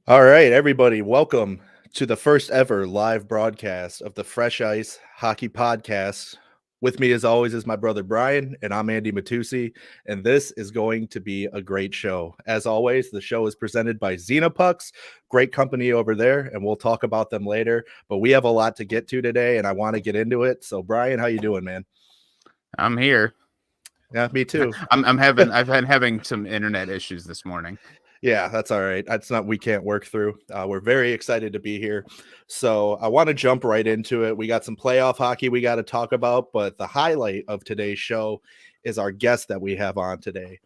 All right, everybody, welcome to the first ever live broadcast of the Fresh Ice Hockey Podcast. With me, as always, is my brother Brian, and I'm Andy Matusi, and this is going to be a great show. As always, the show is presented by XenoPucks, great company over there, and we'll talk about them later. But we have a lot to get to today, and I want to get into it. So, Brian, how you doing, man? I'm here. Yeah, me too. I've been having some internet issues this morning. Yeah, that's all right. That's not we can't work through. We're very excited to be here. So I want to jump right into it. We got some playoff hockey we got to talk about, but the highlight of today's show is our guest that we have on today.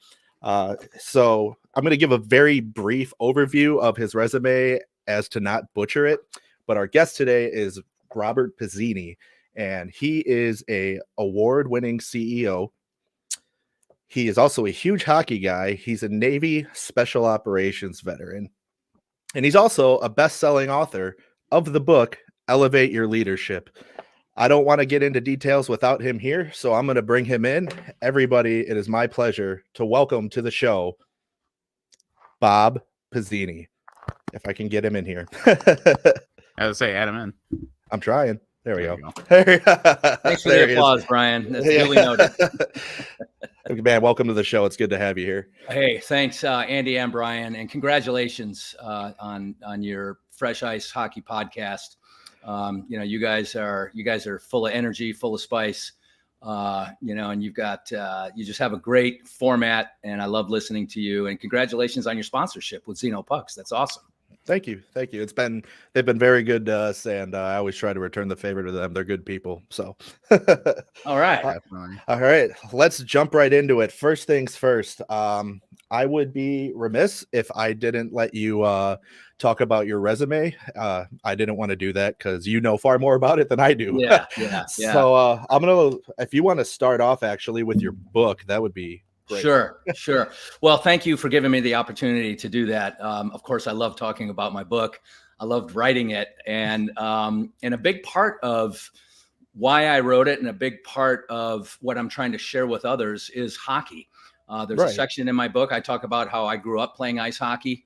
So I'm going to give a very brief overview of his resume as to not butcher it. But our guest today is Robert Pizzini, and he is a award-winning CEO. He is also a huge hockey guy. He's a Navy Special Operations veteran. And he's also a best-selling author of the book, Elevate Your Leadership. I don't want to get into details without him here, so I'm going to bring him in. Everybody, it is my pleasure to welcome to the show, Bob Pizzini. If I can get him in here. I would say add him in. I'm trying. There we go. Thanks for the applause, Brian. That's really noted. Man, welcome to the show. It's good to have you here. Hey, thanks, Andy and Brian, and congratulations on your Fresh Ice Hockey Podcast. You guys are full of energy, full of spice. And you've got you just have a great format, and I love listening to you. And congratulations on your sponsorship with XenoPucks. That's awesome. Thank you. They've been very good to us, and I always try to return the favor to them. They're good people. So, all right. All right. Let's jump right into it. First things first. I would be remiss if I didn't let you talk about your resume. I didn't want to do that because you know far more about it than I do. Yeah. So if you want to start off actually with your book, that would be great. Sure. Well, thank you for giving me the opportunity to do that. Of course, I love talking about my book. I loved writing it. And a big part of why I wrote it and a big part of what I'm trying to share with others is hockey. There's a section in my book. I talk about how I grew up playing ice hockey.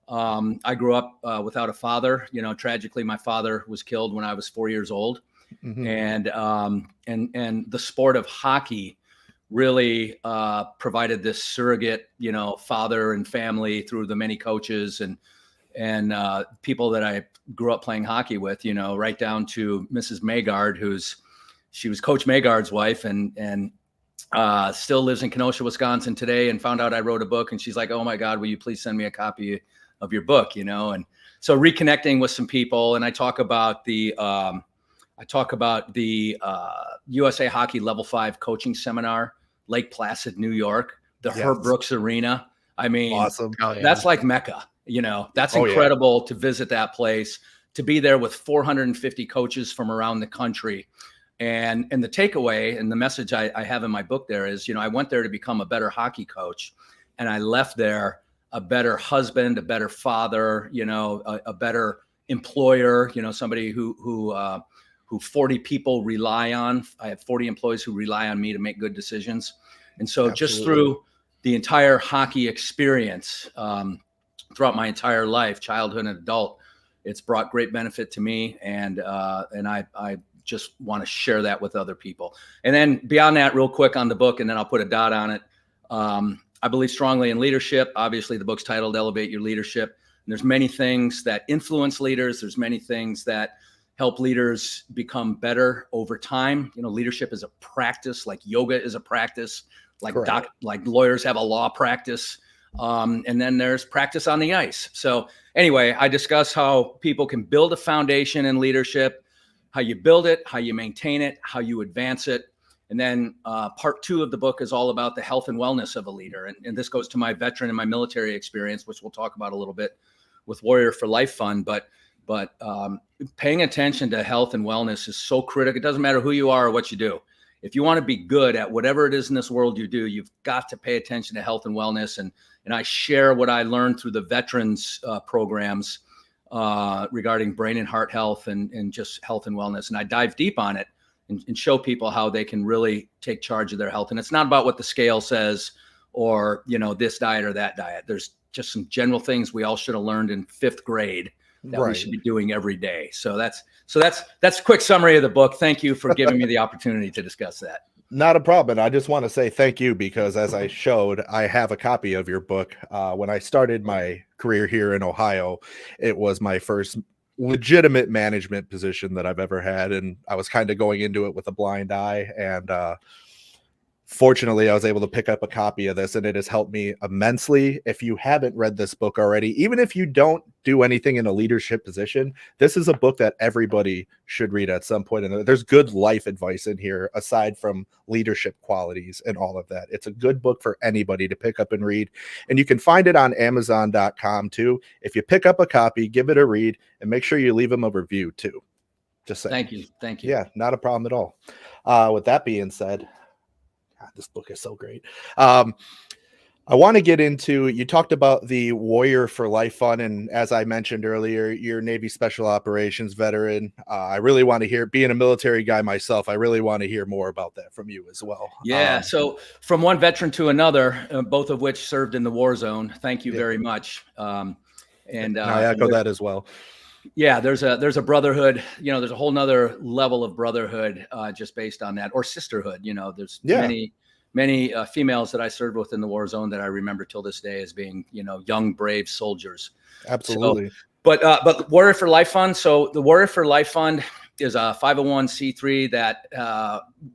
I grew up without a father. Tragically, my father was killed when I was 4 years old. Mm-hmm. And the sport of hockey really provided this surrogate, father and family through the many coaches and people that I grew up playing hockey with, right down to Mrs. Maygard, she was Coach Maygard's wife and still lives in Kenosha, Wisconsin today, and found out I wrote a book. And she's like, "Oh my God, will you please send me a copy of your book?" And so reconnecting with some people, and I talk about the USA Hockey Level 5 coaching seminar, Lake Placid, New York, the Herb Brooks Arena. I mean, awesome. That's like Mecca, that's incredible to visit that place, to be there with 450 coaches from around the country. And the takeaway and the message I have in my book there is, I went there to become a better hockey coach, and I left there a better husband, a better father, a better employer, somebody who 40 people rely on. I have 40 employees who rely on me to make good decisions. And so just through the entire hockey experience, throughout my entire life, childhood and adult, it's brought great benefit to me. And I just want to share that with other people. And then beyond that, real quick on the book, and then I'll put a dot on it. I believe strongly in leadership. Obviously, the book's titled Elevate Your Leadership. And there's many things that influence leaders. There's many things that help leaders become better over time. Leadership is a practice, like yoga is a practice, like lawyers have a law practice. And then there's practice on the ice. So anyway, I discuss how people can build a foundation in leadership, how you build it, how you maintain it, how you advance it. And then part 2 of the book is all about the health and wellness of a leader. And this goes to my veteran and my military experience, which we'll talk about a little bit with Warrior for Life Fund. But paying attention to health and wellness is so critical. It doesn't matter who you are or what you do. If you want to be good at whatever it is in this world you do, you've got to pay attention to health and wellness. And I share what I learned through the veterans programs regarding brain and heart health and just health and wellness. And I dive deep on it and show people how they can really take charge of their health. And it's not about what the scale says or, this diet or that diet. There's just some general things we all should have learned in 5th grade that we should be doing every day. So that's a quick summary of the book. Thank you for giving me the opportunity to discuss that. Not a problem. I just want to say thank you because, as I showed, I have a copy of your book. When I started my career here in Ohio, it was my first legitimate management position that I've ever had, and I was kind of going into it with a blind eye, and fortunately I was able to pick up a copy of this, and it has helped me immensely. If you haven't read this book already, even if you don't do anything in a leadership position, this is a book that everybody should read at some point. And there's good life advice in here aside from leadership qualities and all of that. It's a good book for anybody to pick up and read, and you can find it on Amazon.com too. If you pick up a copy, give it a read, and make sure you leave them a review too. Just saying. Thank you. Yeah, not a problem at all. With that being said, God, this book is so great. I want to get into, you talked about the Warrior for Life Fund, and as I mentioned earlier, you're Navy Special Operations veteran. I really want to hear, being a military guy myself, I really want to hear more about that from you as well. Yeah, so from one veteran to another, both of which served in the war zone. Thank you very much. And I echo that as well. Yeah, there's a brotherhood, there's a whole nother level of brotherhood just based on that, or sisterhood. There's many females that I served with in the war zone that I remember till this day as being, young, brave soldiers. Absolutely. So, but Warrior for Life Fund. So the Warrior for Life Fund is a 501c3 that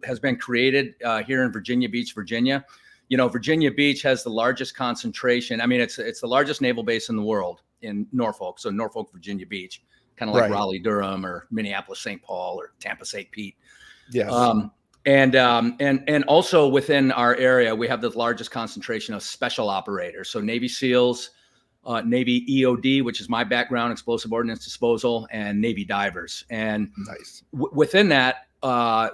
has been created here in Virginia Beach, Virginia. Virginia Beach has the largest concentration. I mean, it's the largest naval base in the world in Norfolk. So Norfolk, Virginia Beach, kind of like Raleigh, Durham, or Minneapolis, St. Paul, or Tampa, St. Pete. Yes. And also within our area, we have the largest concentration of special operators. So Navy SEALs, Navy EOD, which is my background, explosive ordnance disposal, and Navy divers. And within that,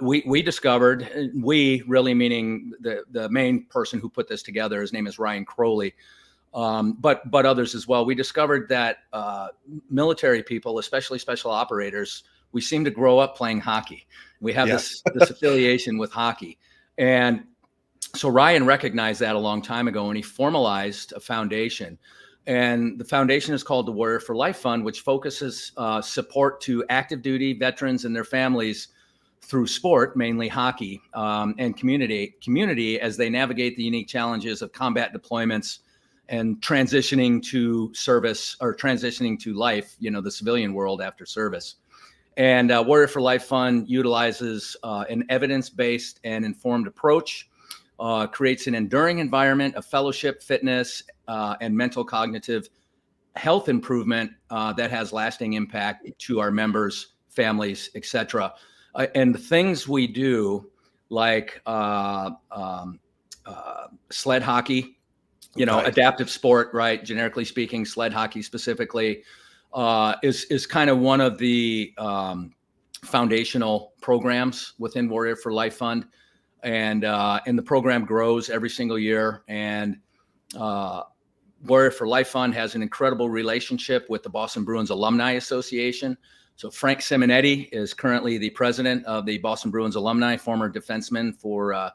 we discovered, we really meaning the main person who put this together, his name is Ryan Crowley, but others as well. We discovered that military people, especially special operators, we seem to grow up playing hockey. We have this affiliation with hockey. And so Ryan recognized that a long time ago, and he formalized a foundation. And the foundation is called the Warrior for Life Fund, which focuses support to active duty veterans and their families through sport, mainly hockey, and community as they navigate the unique challenges of combat deployments and transitioning to service or transitioning to life, the civilian world after service. And Warrior for Life Fund utilizes an evidence-based and informed approach, creates an enduring environment of fellowship, fitness, and mental cognitive health improvement that has lasting impact to our members, families, etc. And the things we do, like sled hockey, adaptive sport, right? Generically speaking, sled hockey specifically, is kind of one of the foundational programs within Warrior for Life Fund. And the program grows every single year. And Warrior for Life Fund has an incredible relationship with the Boston Bruins Alumni Association. So Frank Simonetti is currently the president of the Boston Bruins Alumni, former defenseman for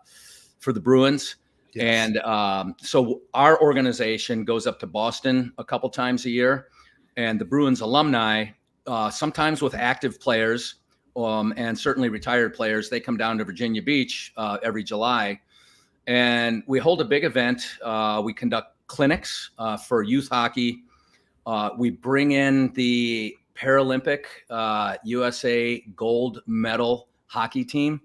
the Bruins. Yes. And so our organization goes up to Boston a couple times a year. And the Bruins alumni, sometimes with active players and certainly retired players, they come down to Virginia Beach every July. And we hold a big event. We conduct clinics for youth hockey. We bring in the Paralympic USA gold medal hockey team.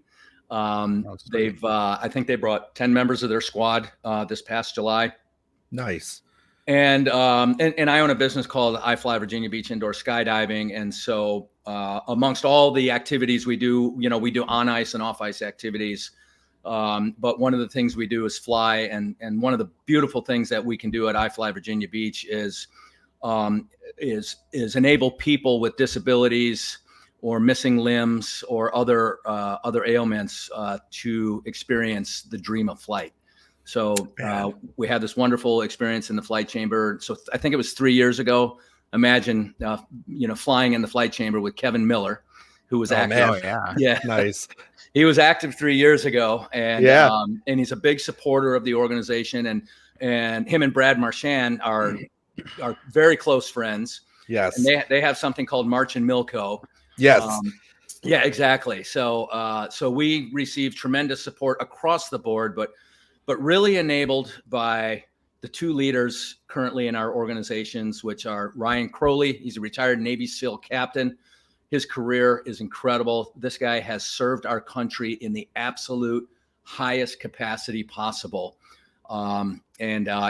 I think they brought 10 members of their squad this past July. Nice. And I own a business called I Fly Virginia Beach Indoor Skydiving. And so amongst all the activities we do, we do on ice and off ice activities. But one of the things we do is fly. And one of the beautiful things that we can do at I Fly Virginia Beach is enable people with disabilities or missing limbs or other ailments to experience the dream of flight. So we had this wonderful experience in the flight chamber. So I think it was 3 years ago. Imagine, flying in the flight chamber with Kevin Miller, who was active. Yeah, nice. He was active 3 years ago, and he's a big supporter of the organization. And and him and Brad Marchand are very close friends. Yes. And they have something called March and Milko. Yes. Yeah, exactly. So so we received tremendous support across the board, but really enabled by the two leaders currently in our organizations, which are Ryan Crowley. He's a retired Navy SEAL captain. His career is incredible. This guy has served our country in the absolute highest capacity possible. And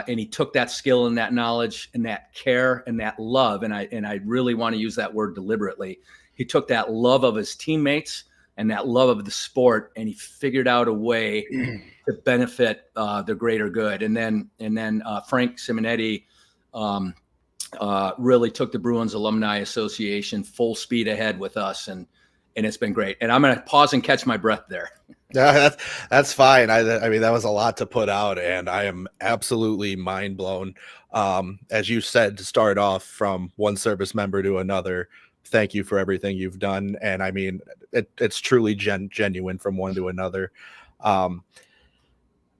he took that skill and that knowledge and that care and that love. And I really want to use that word deliberately. He took that love of his teammates and that love of the sport, and he figured out a way to benefit the greater good. And then Frank Simonetti really took the Bruins Alumni Association full speed ahead with us, and it's been great. And I'm going to pause and catch my breath there. Yeah, that's fine. I mean, that was a lot to put out, and I am absolutely mind blown. As you said, to start off from one service member to another, thank you for everything you've done. And I mean, it's truly genuine from one to another.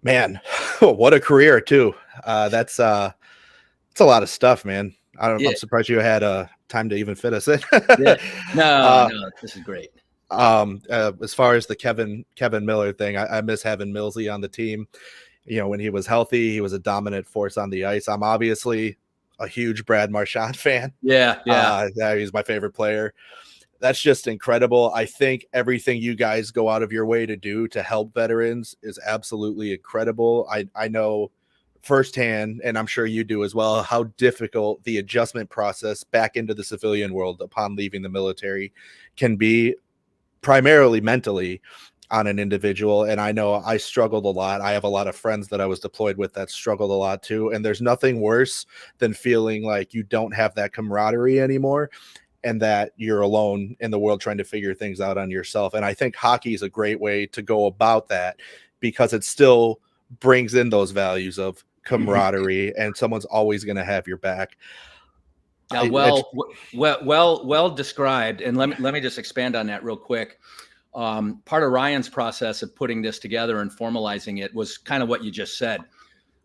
Man, what a career too. It's a lot of stuff, man. I'm surprised you had time to even fit us in. Yeah. No, this is great. As far as the Kevin Miller thing, I miss having Millsy on the team. You know, when he was healthy, he was a dominant force on the ice. I'm obviously a huge Brad Marchand fan. Yeah. He's my favorite player. That's just incredible. I think everything you guys go out of your way to do to help veterans is absolutely incredible. I know firsthand, and I'm sure you do as well, how difficult the adjustment process back into the civilian world upon leaving the military can be, primarily mentally, on an individual. And I know I struggled a lot. I have a lot of friends that I was deployed with that struggled a lot too. And there's nothing worse than feeling like you don't have that camaraderie anymore and that you're alone in the world trying to figure things out on yourself. And I think hockey is a great way to go about that, because it still brings in those values of camaraderie and someone's always going to have your back. Well described. And let me just expand on that real quick. Part of Ryan's process of putting this together and formalizing it was kind of what you just said.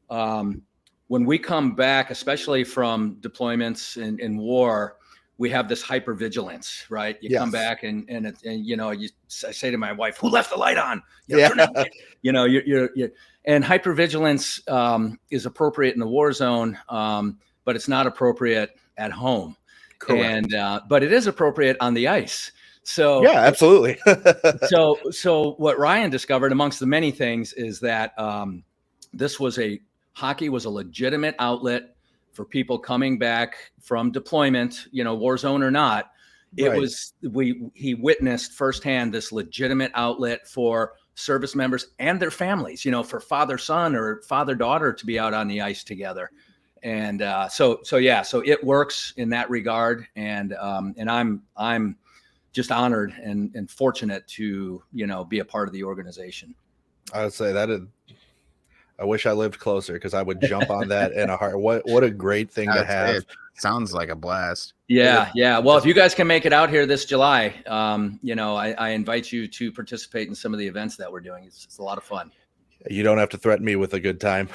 When we come back, especially from deployments in war, we have this hypervigilance, right? You come back and you know, I say to my wife, "Who left the light on?" You know, you're and hypervigilance is appropriate in the war zone, but it's not appropriate at home. Correct. And but it is appropriate on the ice. So yeah, absolutely. so what Ryan discovered, amongst the many things, is that hockey was a legitimate outlet for people coming back from deployment, you know, war zone or not. He witnessed firsthand this legitimate outlet for service members and their families, you know, for father-son or father-daughter to be out on the ice together. And so it works in that regard. And I'm just honored and fortunate to, you know, be a part of the organization. I would say I wish I lived closer, because I would jump on that in a heart. What a great thing to have. It sounds like a blast. Yeah. Well, if you guys can make it out here this July, you know, I invite you to participate in some of the events that we're doing. It's a lot of fun. You don't have to threaten me with a good time.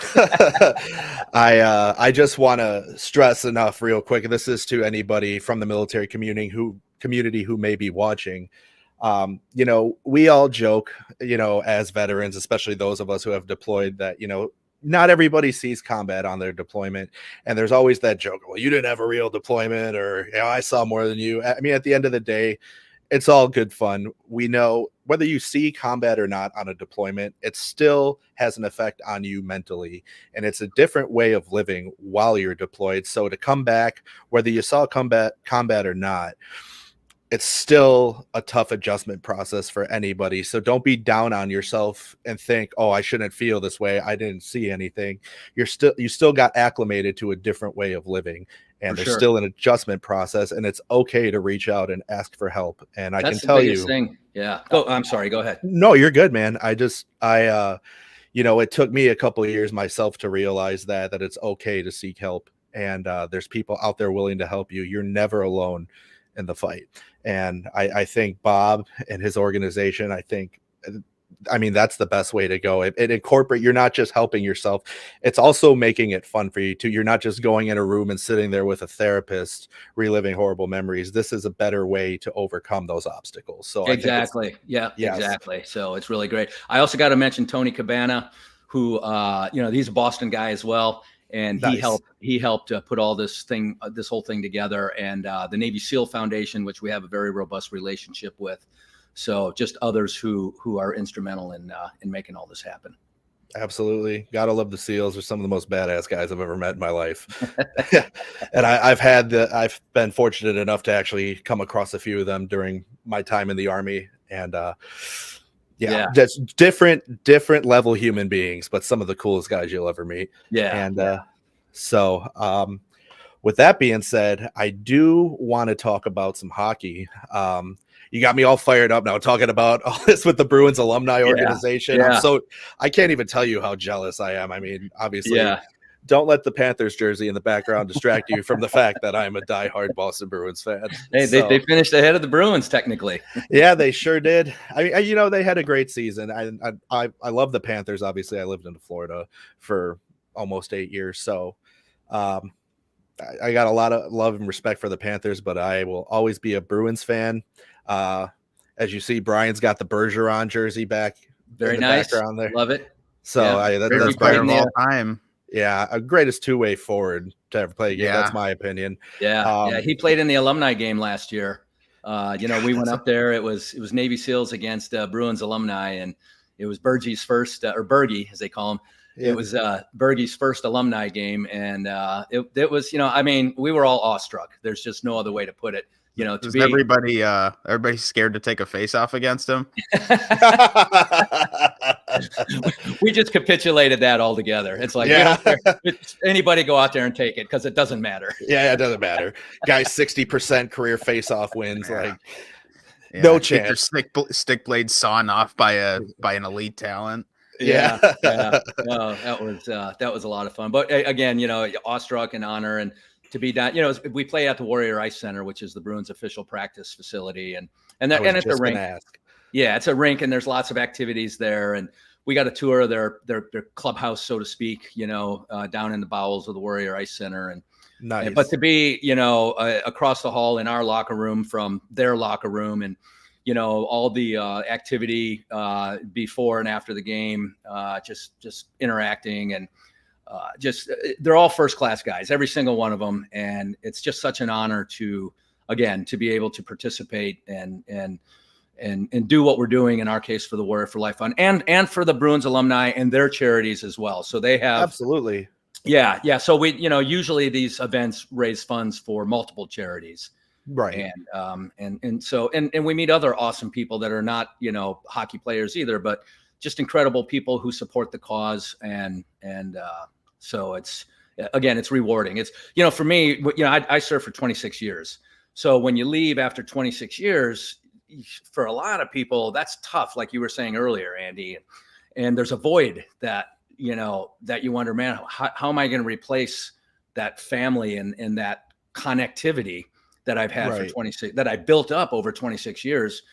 I just want to stress enough real quick. This is to anybody from the military community who may be watching. You know, we all joke, you know, as veterans, especially those of us who have deployed, that, you know, not everybody sees combat on their deployment. And there's always that joke, well, you didn't have a real deployment, or, you know, I saw more than you. I mean, at the end of the day, it's all good fun. We know whether you see combat or not on a deployment, it still has an effect on you mentally. And it's a different way of living while you're deployed. So to come back, whether you saw combat or not, it's still a tough adjustment process for anybody. So don't be down on yourself and think, oh, I shouldn't feel this way, I didn't see anything. You still got acclimated to a different way of living, and there's still an adjustment process, and it's okay to reach out and ask for help. And I can tell you, thing. Yeah. Oh, I'm sorry. Go ahead. No, you're good, man. You know, it took me a couple of years myself to realize that it's okay to seek help, and there's people out there willing to help you. You're never alone in the fight. And I think Bob and his organization, I think I mean, that's the best way to go. It incorporate, you're not just helping yourself. It's also making it fun for you too. You're not just going in a room and sitting there with a therapist, reliving horrible memories. This is a better way to overcome those obstacles. So exactly. Yes. Exactly. So it's really great. I also got to mention Tony Cabana, who, he's a Boston guy as well. And Nice. he helped put all this whole thing together, and the Navy SEAL Foundation, which we have a very robust relationship with. So just others who are instrumental in making all this happen. Absolutely. Gotta love the SEALs. They're some of the most badass guys I've ever met in my life. And I've been fortunate enough to actually come across a few of them during my time in the Army. And just different level human beings, but some of the coolest guys you'll ever meet. So with that being said, I do want to talk about some hockey. You got me all fired up now talking about all this with the Bruins alumni organization. Yeah. I can't even tell you how jealous I am. I mean, obviously, don't let the Panthers jersey in the background distract you from the fact that I'm a diehard Boston Bruins fan. Hey, they finished ahead of the Bruins technically. Yeah, they sure did. I they had a great season. I love the Panthers. Obviously, I lived in Florida for almost 8 years, so I got a lot of love and respect for the Panthers, but I will always be a Bruins fan. As you see, Brian's got the Bergeron jersey back. Very nice. Background there. Love it. So that's player of all time. Yeah, a greatest two-way forward to ever play a game. That's my opinion. Yeah, he played in the alumni game last year. We went up there. It was Navy SEALs against Bruins alumni, and it was Bergie's first, or Bergie as they call him. Yeah. It was Bergie's first alumni game, and it was, we were all awestruck. There's just no other way to put it. Everybody scared to take a face-off against him? We just capitulated that altogether. It's like, anybody go out there and take it because it doesn't matter. Yeah, it doesn't matter. Guys, 60% career face-off wins. No chance. Stick blade sawn off by an elite talent. Yeah. No, that was a lot of fun. But again, awestruck and honor, and to be done. We play at the Warrior Ice Center, which is the Bruins' official practice facility, and it's a rink. Yeah, it's a rink, and there's lots of activities there, and we got a tour of their clubhouse, so to speak. Down in the bowels of the Warrior Ice Center, and nice. But to be across the hall in our locker room from their locker room, and all the activity before and after the game, just interacting, and they're all first-class guys, every single one of them. And it's just such an honor to be able to participate and do what we're doing, in our case for the Warrior for Life Fund and for the Bruins alumni and their charities as well. So they have absolutely. Yeah. So we, usually these events raise funds for multiple charities. Right. And so we meet other awesome people that are not, hockey players either, but just incredible people who support the cause. So it's rewarding. It's, for me, I served for 26 years. So when you leave after 26 years, for a lot of people, that's tough. Like you were saying earlier, Andy, and there's a void that you wonder, man, how am I going to replace that family and that connectivity that I've had for 26, that I built up over 26 years.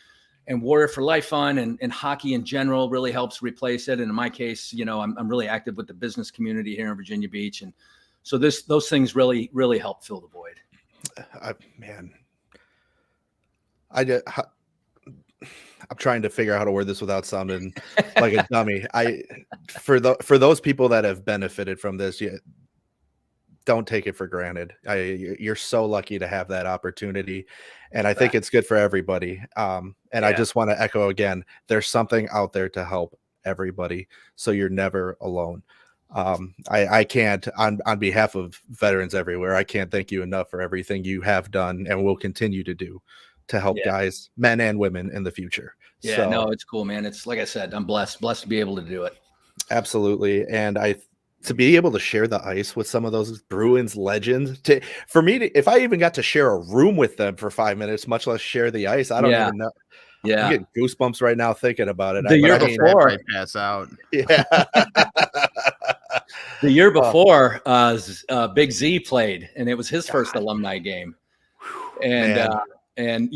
And Warrior for Life Fund and hockey in general really helps replace it. And in my case, I'm really active with the business community here in Virginia Beach. And so those things really, really help fill the void. I'm trying to figure out how to word this without sounding like a dummy. For those people that have benefited from this, don't take it for granted. You're so lucky to have that opportunity, and I think it's good for everybody. I just want to echo again, there's something out there to help everybody, so you're never alone. I can't, on behalf of veterans everywhere, I can't thank you enough for everything you have done and will continue to do to help guys, men and women, in the future. Yeah, no, it's cool, man. It's like I said, I'm blessed to be able to do it. Absolutely. And to be able to share the ice with some of those Bruins legends, for me, if I even got to share a room with them for 5 minutes, much less share the ice, I don't even know. Yeah, I'm getting goosebumps right now thinking about it. The year before, I pass out. Yeah. The year before, Big Z played, and it was his first alumni game. And And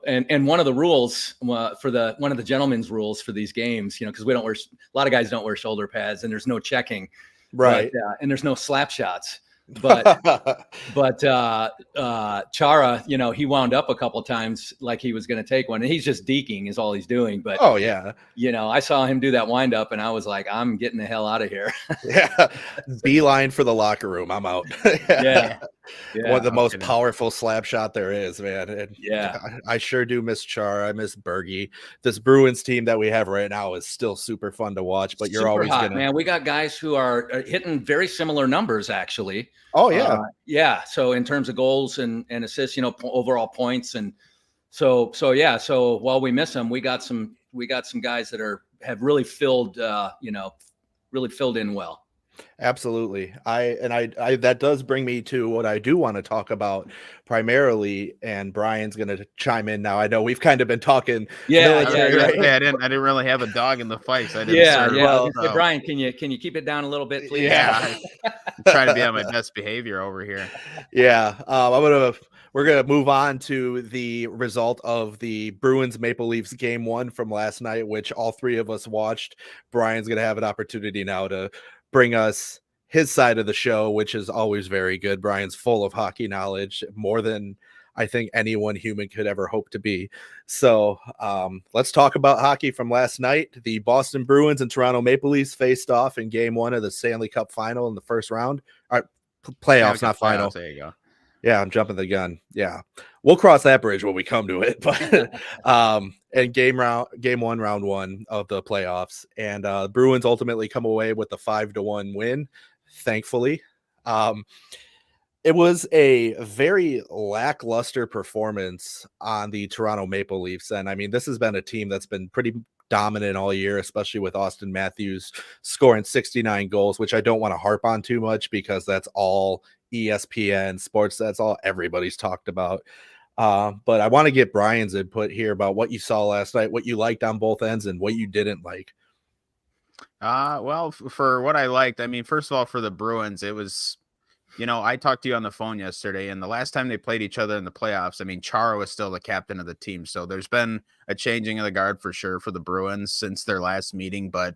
and one of the rules for one of the gentleman's rules for these games, because we don't wear, a lot of guys don't wear shoulder pads, and there's no checking, right? And there's no slap shots. But Chara, he wound up a couple of times like he was going to take one, and he's just deking is all he's doing. But oh yeah, I saw him do that wind up, and I was like, I'm getting the hell out of here. Yeah, beeline for the locker room. I'm out. Yeah. One of the most powerful slap shot there is, man. And yeah, I sure do miss Char. I miss Bergie. This Bruins team that we have right now is still super fun to watch. But you're always hot, man. We got guys who are hitting very similar numbers, actually. Oh yeah, yeah. So in terms of goals and assists, overall points, and so yeah. So while we miss them, we got some guys that have really filled, really filled in well. Absolutely. I that does bring me to what I do want to talk about primarily, and Brian's going to chime in now. I know we've kind of been talking. Military, right? I didn't really have a dog in the fight. So I didn't Brian, can you keep it down a little bit, please? Yeah. I'm trying to be on my best behavior over here. Yeah. We're going to move on to the result of the Bruins Maple Leafs game 1 from last night, which all three of us watched. Brian's going to have an opportunity now to bring us his side of the show, which is always very good. Brian's full of hockey knowledge, more than I think anyone human could ever hope to be. So let's talk about hockey from last night. The Boston Bruins and Toronto Maple Leafs faced off in game 1 of the Stanley Cup final in the first round. Playoffs, not final. There you go. Yeah, I'm jumping the gun. Yeah, we'll cross that bridge when we come to it. But and game 1, round 1 of the playoffs, and Bruins ultimately come away with a 5-1 win. Thankfully, it was a very lackluster performance on the Toronto Maple Leafs, and I mean, this has been a team that's been pretty dominant all year, especially with Austin Matthews scoring 69 goals, which I don't want to harp on too much because that's all ESPN sports. That's all everybody's talked about. But I want to get Brian's input here about what you saw last night, what you liked on both ends, and what you didn't like. Well, for what I liked, I mean, first of all, for the Bruins, it was, I talked to you on the phone yesterday, and the last time they played each other in the playoffs, I mean, Chara was still the captain of the team. So there's been a changing of the guard for sure for the Bruins since their last meeting, but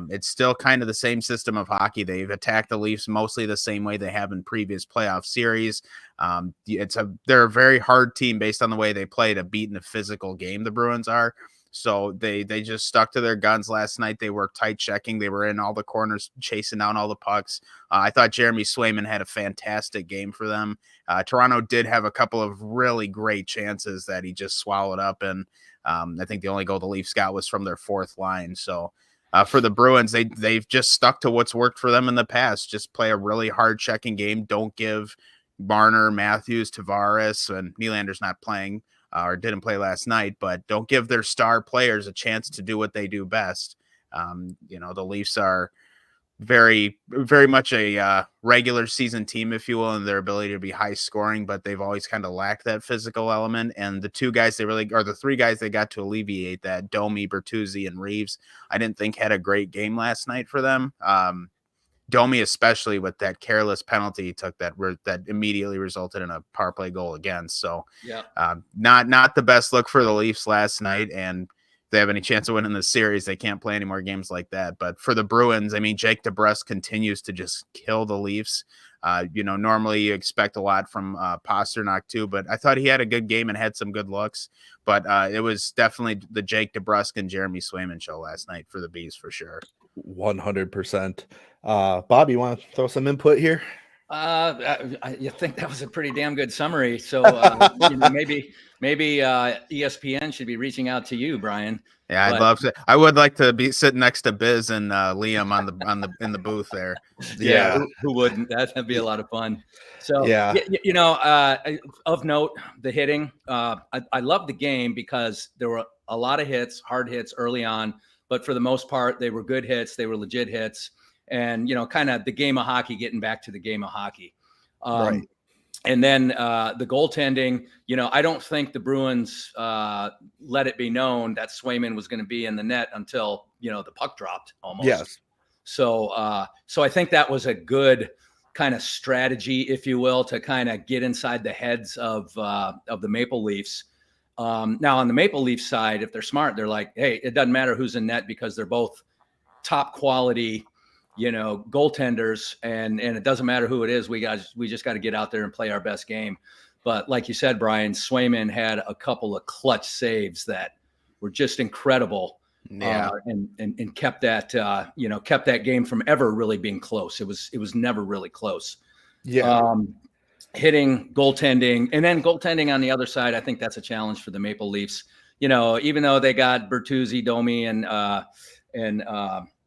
it's still kind of the same system of hockey. They've attacked the Leafs mostly the same way they have in previous playoff series. They're a very hard team based on the way they play to beat in a physical game. The Bruins are. So they just stuck to their guns last night. They were tight checking. They were in all the corners, chasing down all the pucks. I thought Jeremy Swayman had a fantastic game for them. Toronto did have a couple of really great chances that he just swallowed up. And I think the only goal the Leafs got was from their fourth line. So for the Bruins, they've just stuck to what's worked for them in the past. Just play a really hard checking game. Don't give Marner, Matthews, Tavares, and Nylander's not playing. Or didn't play last night, but don't give their star players a chance to do what they do best. The Leafs are very, very much a regular season team, if you will, in their ability to be high scoring, but they've always kind of lacked that physical element. And the the three guys they got to alleviate that, Domi, Bertuzzi, and Reeves, I didn't think had a great game last night for them. Domi, especially with that careless penalty he took that immediately resulted in a power play goal against. So not the best look for the Leafs last night. And if they have any chance of winning the series, they can't play any more games like that. But for the Bruins, I mean, Jake DeBrusk continues to just kill the Leafs. Normally you expect a lot from Pasternak too, but I thought he had a good game and had some good looks. But it was definitely the Jake DeBrusk and Jeremy Swayman show last night for the Bees for sure. 100%. Bob, you want to throw some input here? You think that was a pretty damn good summary. So maybe ESPN should be reaching out to you, Brian. Yeah, I'd love to. I would like to be sitting next to Biz and Liam in the booth there. Yeah, who wouldn't? That'd be a lot of fun. So of note, the hitting. I love the game because there were a lot of hits, hard hits early on, but for the most part, they were good hits. They were legit hits. And, kind of the game of hockey, getting back to the game of hockey. Right. And then the goaltending, I don't think the Bruins let it be known that Swayman was going to be in the net until, the puck dropped almost. Yes. So I think that was a good kind of strategy, if you will, to kind of get inside the heads of the Maple Leafs. Now on the Maple Leaf side, if they're smart, they're like, hey, it doesn't matter who's in net because they're both top quality, goaltenders, and it doesn't matter who it is. We just got to get out there and play our best game. But like you said, Brian, Swayman had a couple of clutch saves that were just incredible. Yeah. And kept that game from ever really being close. It was never really close. Yeah. Hitting, goaltending, and then goaltending on the other side. I think that's a challenge for the Maple Leafs. Even though they got Bertuzzi, Domi, and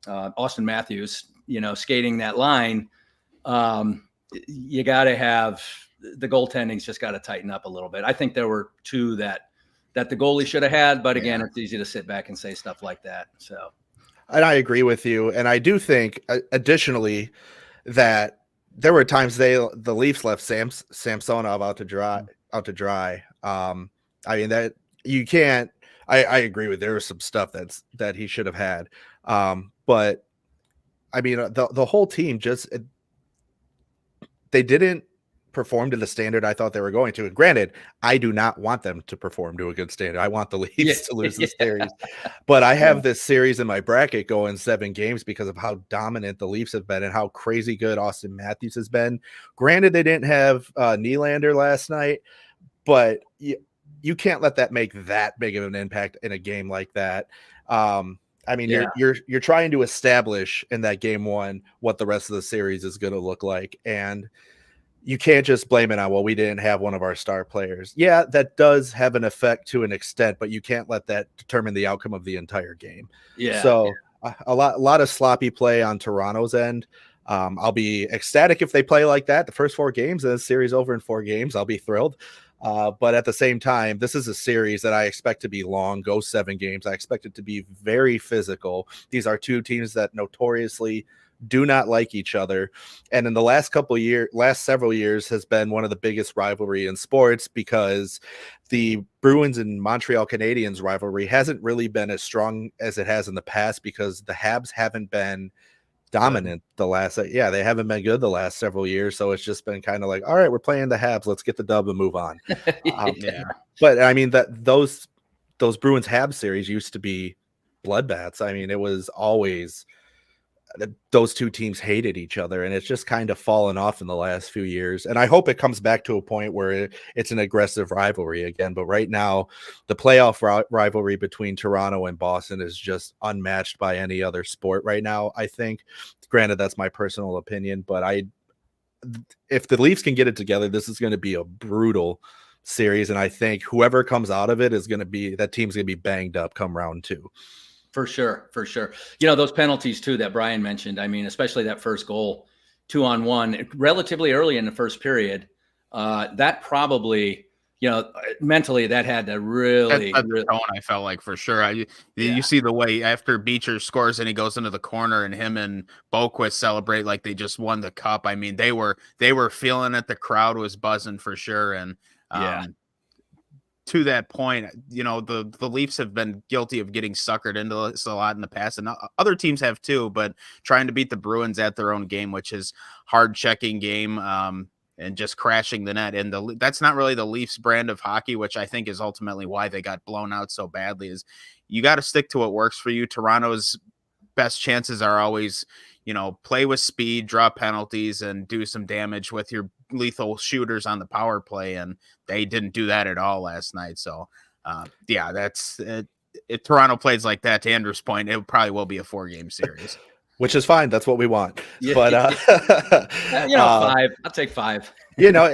Austin Matthews, skating that line, you got to have the goaltending's just got to tighten up a little bit. I think there were two that the goalie should have had, but again, It's easy to sit back and say stuff like that. So, and I agree with you, and I do think additionally that there were times the Leafs left Samsonov out to dry. I mean that you can't. I agree with there was some stuff that he should have had, but I mean the whole team just they didn't perform to the standard I thought they were going to. And granted, I do not want them to perform to a good standard. I want the Leafs to lose this series, but I have this series in my bracket going 7 games because of how dominant the Leafs have been and how crazy good Austin Matthews has been. Granted, they didn't have Nylander last night, but you can't let that make that big of an impact in a game like that. I mean, you're trying to establish in that game 1 what the rest of the series is going to look like, and you can't just blame it on, well, we didn't have one of our star players. Yeah, that does have an effect to an extent, but you can't let that determine the outcome of the entire game. Yeah. So a lot of sloppy play on Toronto's end. I'll be ecstatic if they play like that the first 4 games and the series over in 4 games. I'll be thrilled. But at the same time, this is a series that I expect to be long, go 7 games. I expect it to be very physical. These are 2 teams that notoriously do not like each other, and in the last several years has been one of the biggest rivalry in sports because the Bruins and Montreal Canadiens rivalry hasn't really been as strong as it has in the past because the Habs haven't been dominant they haven't been good the last several years, so it's just been kind of like, all right, we're playing the Habs, let's get the dub and move on. But I mean that those Bruins Habs series used to be bloodbaths. I mean, it was always those 2 teams hated each other, and it's just kind of fallen off in the last few years. And I hope it comes back to a point where it's an aggressive rivalry again. But right now, the playoff rivalry between Toronto and Boston is just unmatched by any other sport right now, I think. Granted, that's my personal opinion, but if the Leafs can get it together, this is going to be a brutal series. And I think whoever comes out of it that team's going to be banged up come round 2. For sure. Those penalties too that Brian mentioned. I mean, especially that first goal, 2-on-1, relatively early in the first period. That probably, mentally that had to really. That's the tone I felt like for sure. You see the way after Beecher scores and he goes into the corner and him and Boquist celebrate like they just won the cup. I mean, they were feeling it. The crowd was buzzing for sure, and to that point, the Leafs have been guilty of getting suckered into this a lot in the past, and other teams have too, but trying to beat the Bruins at their own game, which is hard checking game, and just crashing the net. And that's not really the Leafs brand of hockey, which I think is ultimately why they got blown out so badly, is you got to stick to what works for you. Toronto's best chances are always, play with speed, draw penalties, and do some damage with your lethal shooters on the power play, and they didn't do that at all last night. So that's it. If Toronto plays like that, to Andrew's point, it probably will be a 4-game series, which is fine. That's what we want. But 5. I'll take 5. You got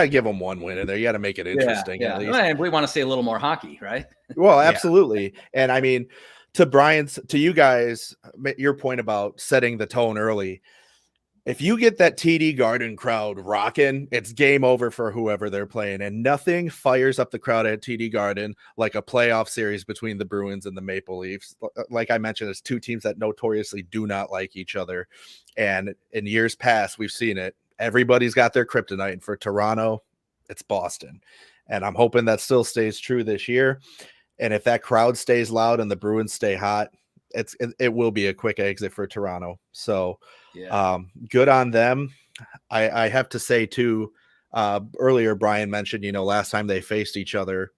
to give them 1 win in there. You got to make it interesting. At least. And we want to see a little more hockey, right? Well, absolutely. And I mean, to you guys, your point about setting the tone early. If you get that TD Garden crowd rocking, it's game over for whoever they're playing. And nothing fires up the crowd at TD Garden like a playoff series between the Bruins and the Maple Leafs. Like I mentioned, it's 2 teams that notoriously do not like each other. And in years past, we've seen it. Everybody's got their kryptonite. And for Toronto, it's Boston. And I'm hoping that still stays true this year. And if that crowd stays loud and the Bruins stay hot, it will be a quick exit for Toronto. So good on them. I have to say too, earlier Brian mentioned, last time they faced each other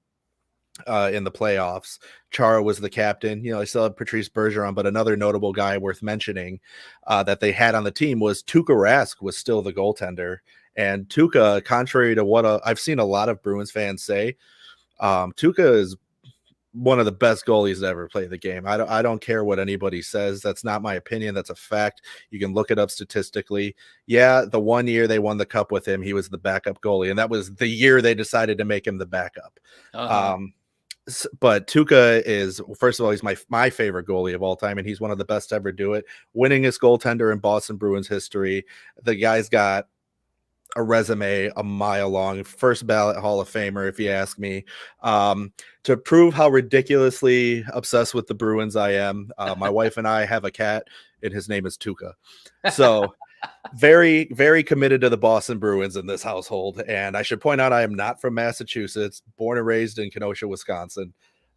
in the playoffs, Chara was the captain. They still had Patrice Bergeron, but another notable guy worth mentioning that they had on the team was Tuukka Rask was still the goaltender. And Tuukka, contrary to what I've seen a lot of Bruins fans say, Tuukka is one of the best goalies to ever play the game. I don't care what anybody says. That's not my opinion. That's a fact. You can look it up statistically. Yeah, the one year they won the cup with him, he was the backup goalie, and that was the year they decided to make him the backup. But Tuukka is, first of all, he's my favorite goalie of all time, and he's one of the best to ever do it. Winningest goaltender in Boston Bruins history. The guy's got a resume a mile long, first ballot Hall of Famer, if you ask me. To prove how ridiculously obsessed with the Bruins I am, my wife and I have a cat, and his name is Tuukka. So very, very committed to the Boston Bruins in this household. And I should point out, I am not from Massachusetts, born and raised in Kenosha, Wisconsin.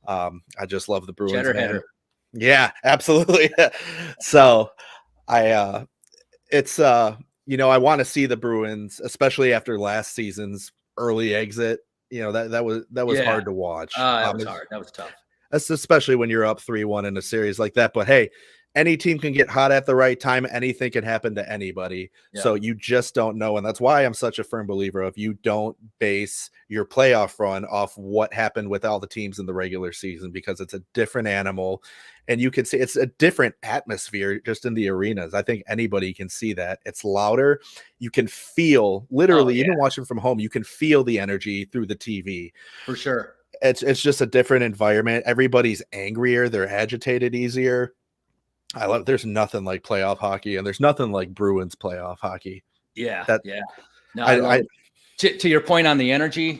I just love the Bruins. Cheddar header. Yeah, absolutely. So I want to see the Bruins, especially after last season's early exit. That was hard to watch. That was hard. That was tough. Especially when you're up 3-1 in a series like that. But hey, any team can get hot at the right time. Anything can happen to anybody. Yeah. So you just don't know. And that's why I'm such a firm believer of you don't base your playoff run off what happened with all the teams in the regular season, because it's a different animal. And you can see it's a different atmosphere just in the arenas. I think anybody can see that. It's louder. You can feel, literally, even watching from home, you can feel the energy through the TV. For sure. It's just a different environment. Everybody's angrier. They're agitated easier. There's nothing like playoff hockey, and there's nothing like Bruins playoff hockey. Yeah. No, to your point on the energy,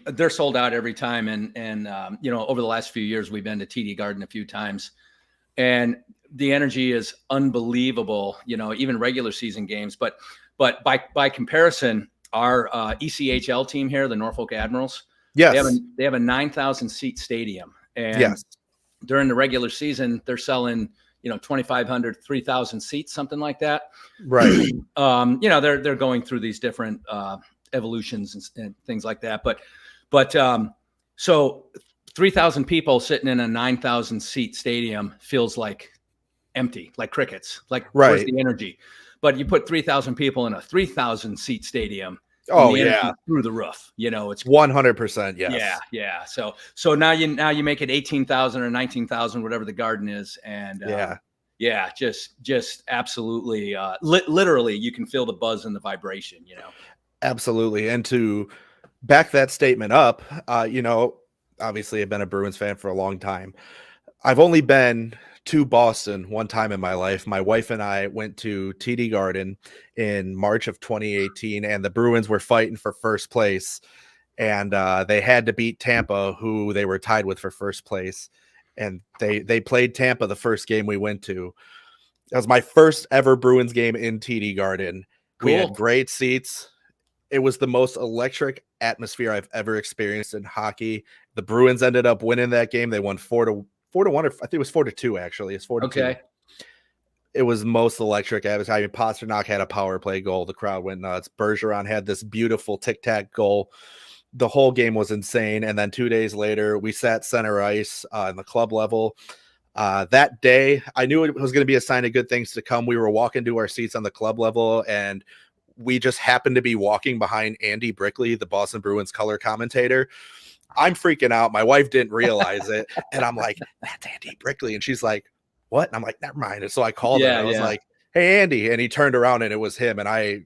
they're sold out every time. And over the last few years, we've been to TD Garden a few times, and the energy is unbelievable, even regular season games. But by comparison, our ECHL team here, the Norfolk Admirals, yes, they have a 9,000 seat stadium. And during the regular season, they're selling 2,500, 3,000 seats, something like that. Right. They're going through these different evolutions and things like that. But so 3,000 people sitting in a 9,000 seat stadium feels like empty, like crickets, like where's the energy? But you put 3,000 people in a 3,000 seat stadium. Oh yeah, through the roof. It's 100%. Yes. Yeah. So now you make it 18,000 or 19,000, whatever the Garden is, and just absolutely, literally, you can feel the buzz and the vibration. Absolutely. And to back that statement up, obviously I've been a Bruins fan for a long time. I've only been to Boston one time in my life. My wife and I went to TD Garden in March of 2018, and the Bruins were fighting for first place, and they had to beat Tampa, who they were tied with for first place. And they played Tampa the first game we went to. That was my first ever Bruins game in TD Garden. Cool. We had great seats. It was the most electric atmosphere I've ever experienced in hockey. The Bruins ended up winning that game. They won 4-1, or I think it was 4-2, actually. It's 4-2. Okay. It was most electric. Pasternak had a power play goal. The crowd went nuts. Bergeron had this beautiful tic-tac goal. The whole game was insane. And then 2 days later, we sat center ice in the club level. That day, I knew it was going to be a sign of good things to come. We were walking to our seats on the club level, and we just happened to be walking behind Andy Brickley, the Boston Bruins color commentator. I'm freaking out. My wife didn't realize it. And I'm like, that's Andy Brickley. And she's like, what? And I'm like, never mind. And so I called him. I was like, hey, Andy. And he turned around and it was him. And I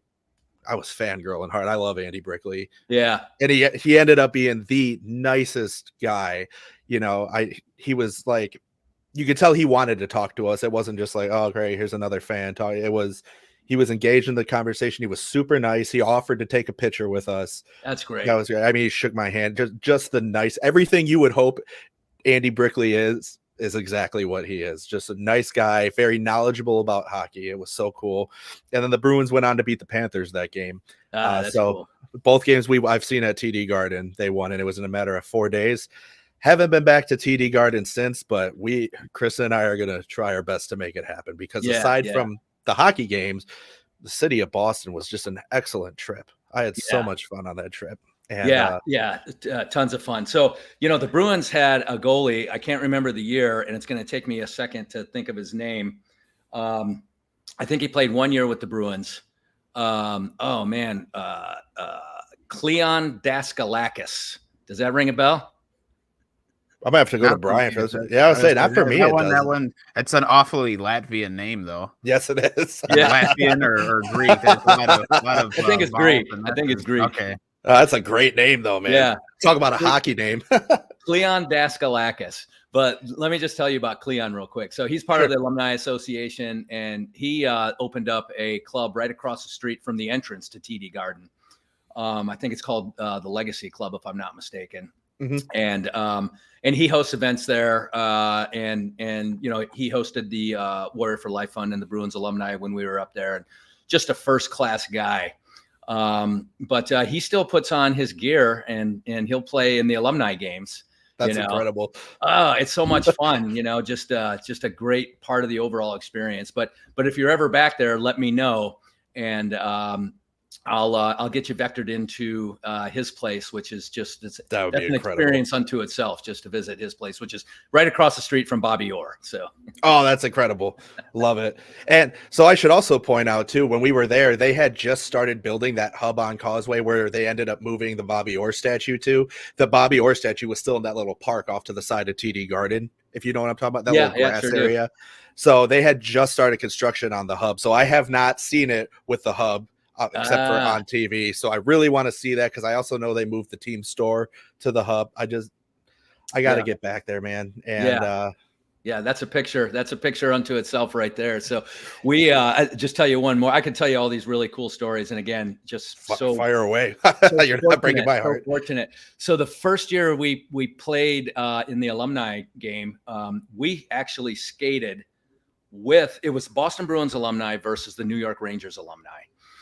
was fangirling hard. I love Andy Brickley. Yeah. And he ended up being the nicest guy. He was like, you could tell he wanted to talk to us. It wasn't just like, oh, great, here's another fan talking. He was engaged in the conversation. He was super nice. He offered to take a picture with us. That's great. That was great. I mean, he shook my hand. Just the nice, everything you would hope Andy Brickley is exactly what he is. Just a nice guy, very knowledgeable about hockey. It was so cool. And then the Bruins went on to beat the Panthers that game. That's so cool. Both games I've seen at TD Garden, they won, and it was in a matter of 4 days. Haven't been back to TD Garden since, but Chris and I are going to try our best to make it happen, because aside from the hockey games, the city of Boston was just an excellent trip. I had so much fun on that trip. And, tons of fun. So, the Bruins had a goalie. I can't remember the year, and it's going to take me a second to think of his name. I think he played 1 year with the Bruins. Cleon Daskalakis. Does that ring a bell? I'm gonna have to go to Brian for this. Yeah, I was saying not for me. That one, it's an awfully Latvian name, though. Yes, it is. Latvian or Greek. There's a lot of I think it's Greek. I think it's Greek. Okay. That's a great name, though, man. Yeah. Talk about a hockey name. Cleon Daskalakis. But let me just tell you about Cleon real quick. So he's part of the Alumni Association, and he opened up a club right across the street from the entrance to TD Garden. I think it's called the Legacy Club, if I'm not mistaken. Mm-hmm. And he hosts events there. And he hosted the Warrior for Life Fund and the Bruins alumni when we were up there. And just a first-class guy. But he still puts on his gear and he'll play in the alumni games. That's incredible. Oh, it's so much fun, just a great part of the overall experience. But if you're ever back there, let me know. And I'll get you vectored into his place, which is that's an experience unto itself, just to visit his place, which is right across the street from Bobby Orr. So, that's incredible. Love it. And so I should also point out too, when we were there, they had just started building that hub on Causeway where they ended up moving the Bobby Orr statue to. The Bobby Orr statue was still in that little park off to the side of TD Garden, if you know what I'm talking about, that little grass area. So they had just started construction on the hub. So I have not seen it with the hub. Except for on TV. So I really want to see that because I also know they moved the team store to the hub. I got to get back there, man. And that's a picture. That's a picture unto itself right there. So we just tell you one more. I could tell you all these really cool stories. And again, just fire away. You're not breaking my heart. So fortunate. So the first year we played in the alumni game, we actually skated it was Boston Bruins alumni versus the New York Rangers alumni.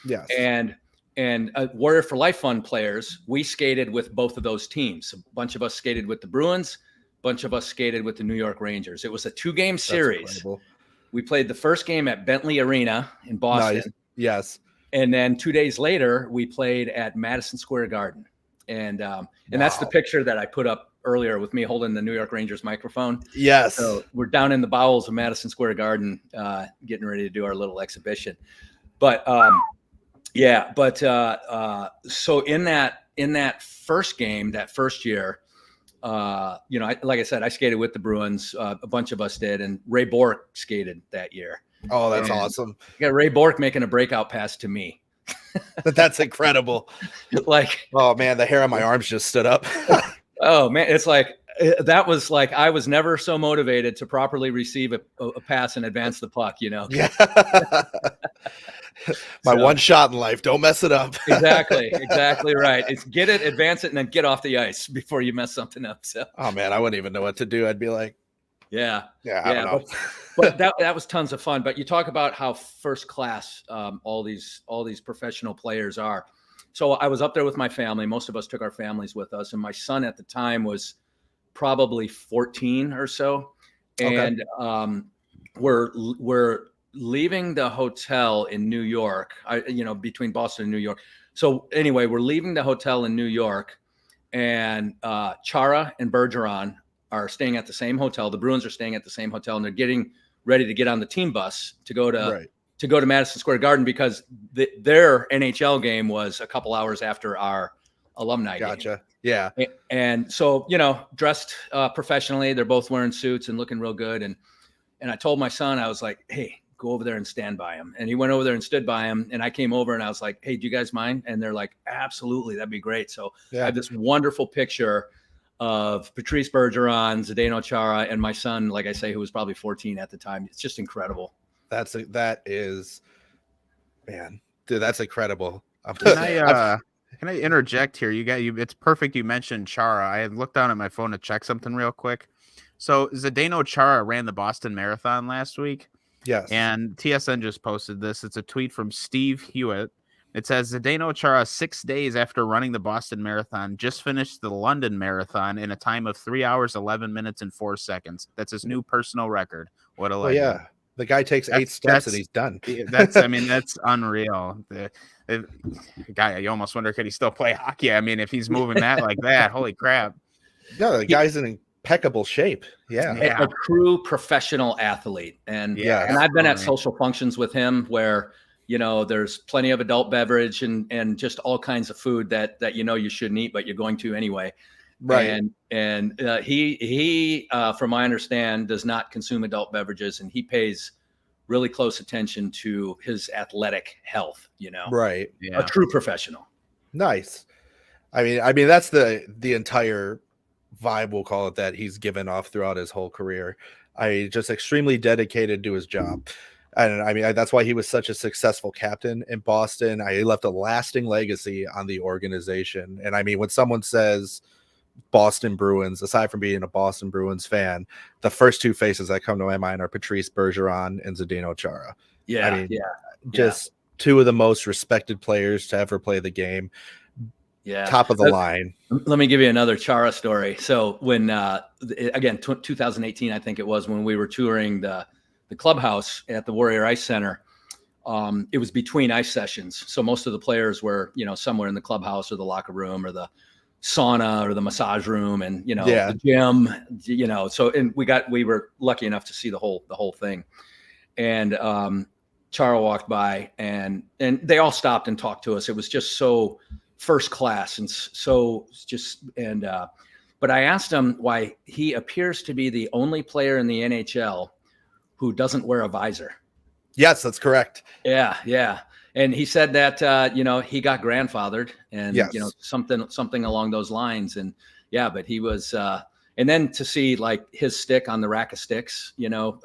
Yes. And Warrior for Life Fund players, we skated with both of those teams. A bunch of us skated with the Bruins, a bunch of us skated with the New York Rangers. It was a 2-game series. We played the first game at Bentley Arena in Boston. Nice. Yes. And then 2 days later, we played at Madison Square Garden. And that's the picture that I put up earlier with me holding the New York Rangers microphone. Yes. So we're down in the bowels of Madison Square Garden, getting ready to do our little exhibition. But so in that first game, that first year, like I said, I skated with the Bruins. A bunch of us did, and Ray Bork skated that year. Oh, that's awesome! You got Ray Bork making a breakout pass to me. That's incredible. Oh man, the hair on my arms just stood up. Oh man, it's like that was like I was never so motivated to properly receive a pass and advance the puck. Yeah. My one shot in life. Don't mess it up. Exactly right. It's get it, advance it, and then get off the ice before you mess something up. So. Oh man, I wouldn't even know what to do. I'd be like, yeah. I don't know. But that was tons of fun. But you talk about how first class all these professional players are. So I was up there with my family. Most of us took our families with us, and my son at the time was probably 14 or so, and we're leaving the hotel in New York, between Boston and New York. So anyway, we're leaving the hotel in New York, and Chara and Bergeron are staying at the same hotel. The Bruins are staying at the same hotel, and they're getting ready to get on the team bus to go to Madison Square Garden because their NHL game was a couple hours after our alumni game. Gotcha. Yeah. And so, dressed professionally, they're both wearing suits and looking real good. And I told my son, I was like, hey, go over there and stand by him. And he went over there and stood by him. And I came over and I was like, hey, do you guys mind? And they're like, absolutely. That'd be great. So I have this wonderful picture of Patrice Bergeron, Zdeno Chara, and my son, like I say, who was probably 14 at the time. It's just incredible. That is, man, dude, that's incredible. Can I interject here? It's perfect. You mentioned Chara. I had looked down at my phone to check something real quick. So Zdeno Chara ran the Boston Marathon last week. Yes. And TSN just posted this. It's a tweet from Steve Hewitt. It says Zdeno Chara, 6 days after running the Boston Marathon, just finished the London Marathon in a time of 3 hours, 11 minutes, and 4 seconds. That's his new personal record. What a legend. Yeah. The guy takes 8 steps and he's done. I mean, that's unreal. The guy, you almost wonder, could he still play hockey? I mean, if he's moving that like that, holy crap. No, the guy's in impeccable shape. Yeah. A true professional athlete. And and I've been at social functions with him where, you know, there's plenty of adult beverage and just all kinds of food that you know you shouldn't eat, but you're going to anyway. Right. And he from my understand, does not consume adult beverages, and he pays really close attention to his athletic health, you know. Right. Yeah. A true professional. Nice. I mean that's the entire vibe, we'll call it, that he's given off throughout his whole career. Just extremely dedicated to his job. And I mean, that's why he was such a successful captain in Boston. He left a lasting legacy on the organization. And I mean, when someone says Boston Bruins, aside from being a Boston Bruins fan, the first 2 faces that come to my mind are Patrice Bergeron and Zdeno Chara. Yeah. I mean, just 2 of the most respected players to ever play the game. Yeah. Top of the line. Let me give you another Chara story. So when, again, 2018, I think it was, when we were touring the clubhouse at the Warrior Ice Center, it was between ice sessions. So most of the players were, you know, somewhere in the clubhouse or the locker room or the sauna or the massage room and, you know, the gym, you know, so, and we were lucky enough to see the whole thing. And Chara walked by and they all stopped and talked to us. It was just so first class and so just, and but I asked him why he appears to be the only player in the NHL who doesn't wear a visor. Yes, that's correct. Yeah. And he said that, you know, he got grandfathered and, you know, something along those lines. And but he was, and then to see like his stick on the rack of sticks, you know,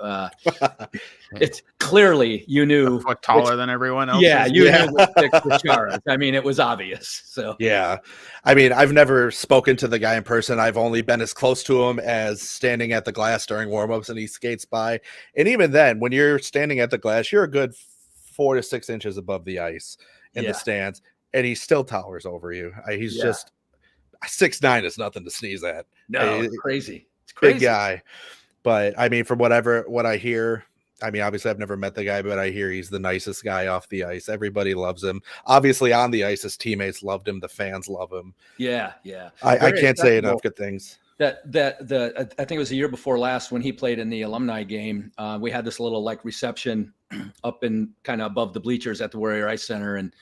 it's clearly, you knew, taller than everyone else. Yeah. You knew which sticks were Chara's. I mean, it was obvious. So, yeah. I mean, I've never spoken to the guy in person. I've only been as close to him as standing at the glass during warmups and he skates by. And even then, when you're standing at the glass, you're a good 4 to 6 inches above the ice in the stands, and he still towers over you. He's just 6'9" is nothing to sneeze at. No, it's crazy. It's crazy. Big guy. But I mean, from what I hear, I mean, obviously I've never met the guy, but I hear he's the nicest guy off the ice. Everybody loves him. Obviously on the ice, his teammates loved him. The fans love him. Yeah. I can't say enough good things. I think it was the year before last when he played in the alumni game. We had this little like reception up in kind of above the bleachers at the Warrior Ice Center, and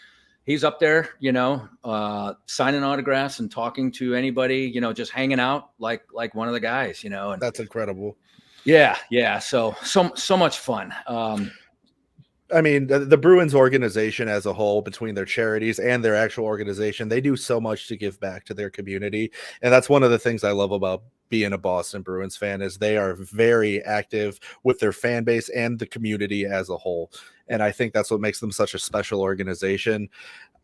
he's up there, you know, signing autographs and talking to anybody, you know, just hanging out like one of the guys, you know. And that's incredible. Yeah. So much fun. I mean, the Bruins organization as a whole, between their charities and their actual organization, they do so much to give back to their community. And that's one of the things I love about being a Boston Bruins fan, is they are very active with their fan base and the community as a whole. And I think that's what makes them such a special organization.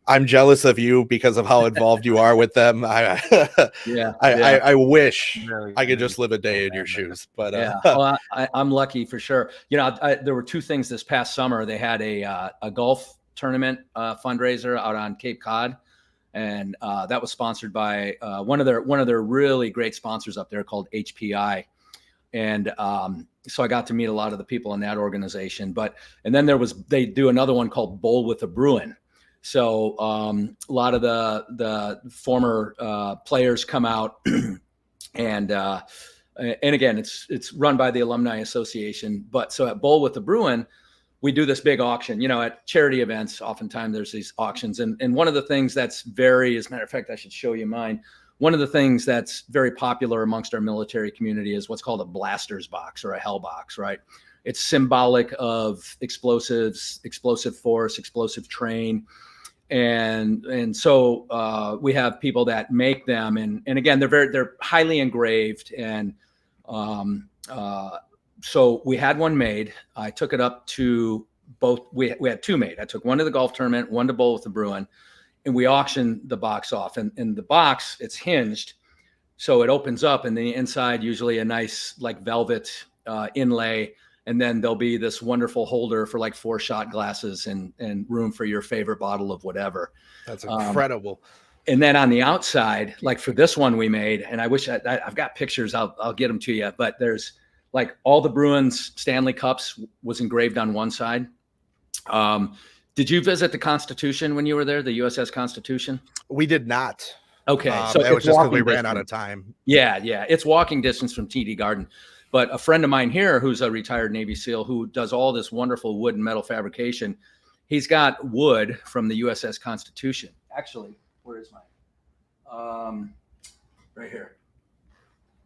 I'm jealous of you because of how involved you are with them. I wish I could just live a day in your shoes, but well, I'm lucky for sure. You know, there were 2 things this past summer. They had a golf tournament fundraiser out on Cape Cod, and that was sponsored by one of their really great sponsors up there called HPI. And so I got to meet a lot of the people in that organization. And then they do another one called Bowl with a Bruin. So a lot of the former players come out, and again, it's run by the Alumni Association. But so at Bowl with the Bruin, we do this big auction. You know, at charity events, oftentimes there's these auctions, and one of the things that's as a matter of fact, I should show you mine. One of the things that's very popular amongst our military community is what's called a blaster's box or a hell box, right? It's symbolic of explosives, explosive force, explosive train. And so we have people that make them, and again, they're highly engraved. And so we had one made. I took it up to both. We had 2 made. I took one to the golf tournament, one to Bowl with the Bruin, and we auctioned the box off. And in the box, it's hinged, so it opens up, and the inside usually a nice like velvet inlay. And then there'll be this wonderful holder for like 4 shot glasses and room for your favorite bottle of whatever. That's incredible. And then on the outside, like for this one we made, and I wish I've got pictures, I'll get them to you, but there's like all the Bruins Stanley Cups was engraved on one side. Did you visit the Constitution when you were there, the USS Constitution? We did not. Okay, so that was just because we ran out of time. Yeah, it's walking distance from TD Garden. But a friend of mine here, who's a retired Navy SEAL, who does all this wonderful wood and metal fabrication, he's got wood from the USS Constitution. Actually, where is mine? Right here.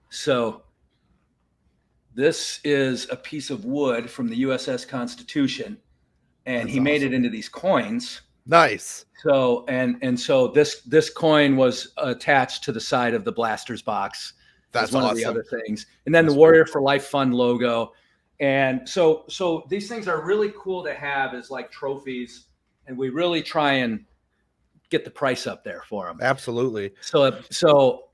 So this is a piece of wood from the USS Constitution, and he made it into these coins. Nice. So so this coin was attached to the side of the Blasters box. That's one awesome. of the other things. And then the Warrior for Life Fund logo. And so these things are really cool to have as like trophies, and we really try and get the price up there for them. Absolutely. So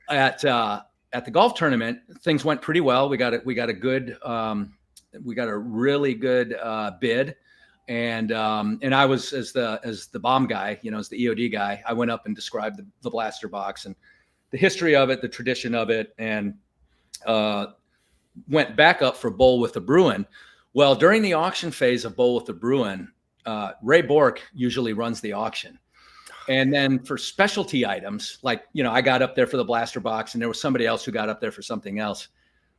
at the golf tournament, things went pretty well. We got a really good bid. And I was, as the bomb guy, as the EOD guy, I went up and described the blaster box and the history of it, the tradition of it, and went back up for Bowl with the Bruin. Well, during the auction phase of Bowl with the Bruin, Ray Bork usually runs the auction. And then for specialty items, like, I got up there for the blaster box, and there was somebody else who got up there for something else.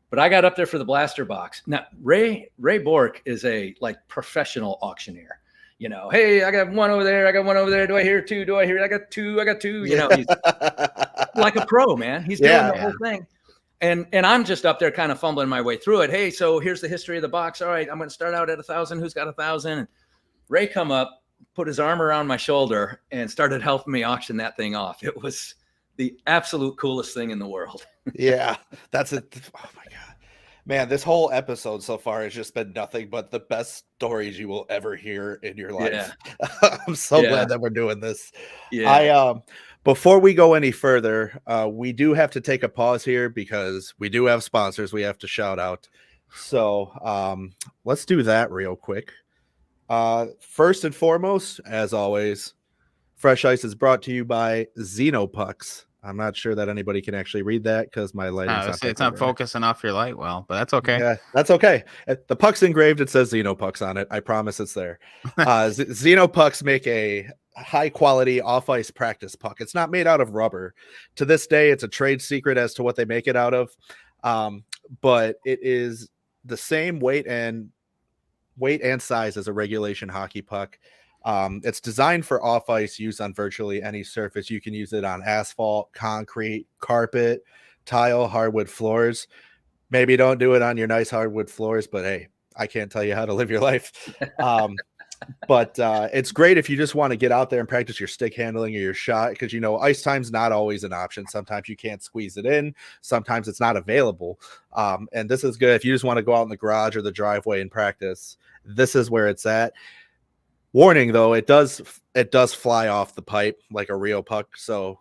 But I got up there for the blaster box. Now, Ray Bork is a professional auctioneer. Hey, I got one over there. I got one over there. Do I hear two? Do I hear? I got two. He's like a pro, man. He's doing the whole thing. And I'm just up there kind of fumbling my way through it. Hey, so here's the history of the box. All right, I'm going to start out at 1,000. Who's got 1,000? And Ray come up, put his arm around my shoulder, and started helping me auction that thing off. It was the absolute coolest thing in the world. Yeah, that's it. Oh my God, man, this whole episode so far has just been nothing but the best stories you will ever hear in your life. Yeah. I'm so glad that we're doing this. Yeah. Before we go any further, we do have to take a pause here because we do have sponsors we have to shout out. So let's do that real quick. First and foremost, as always, Fresh Ice is brought to you by XenoPucks. I'm not sure that anybody can actually read that because my lighting's it's not focusing off your light well, but that's okay. Yeah, that's okay. The puck's engraved. It says XenoPucks on it. I promise it's there. XenoPucks make a high-quality off-ice practice puck. It's not made out of rubber. To this day, it's a trade secret as to what they make it out of, but it is the same weight and size as a regulation hockey puck. It's designed for off-ice use on virtually any surface. You can use it on asphalt, concrete, carpet, tile, hardwood floors. Maybe don't do it on your nice hardwood floors, but hey, I can't tell you how to live your life. But it's great if you just want to get out there and practice your stick handling or your shot, because ice time's not always an option. Sometimes you can't squeeze it in. Sometimes it's not available. And this is good if you just want to go out in the garage or the driveway and practice. This is where it's at. Warning though, it does fly off the pipe like a real puck, so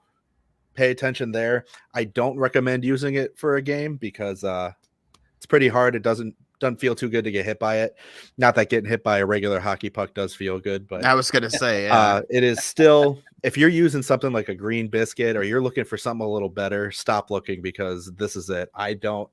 pay attention there. I don't recommend using it for a game because it's pretty hard. It doesn't feel too good to get hit by it. Not that getting hit by a regular hockey puck does feel good, but I was gonna say it is still, if you're using something like a green biscuit or you're looking for something a little better, stop looking because this is it. I don't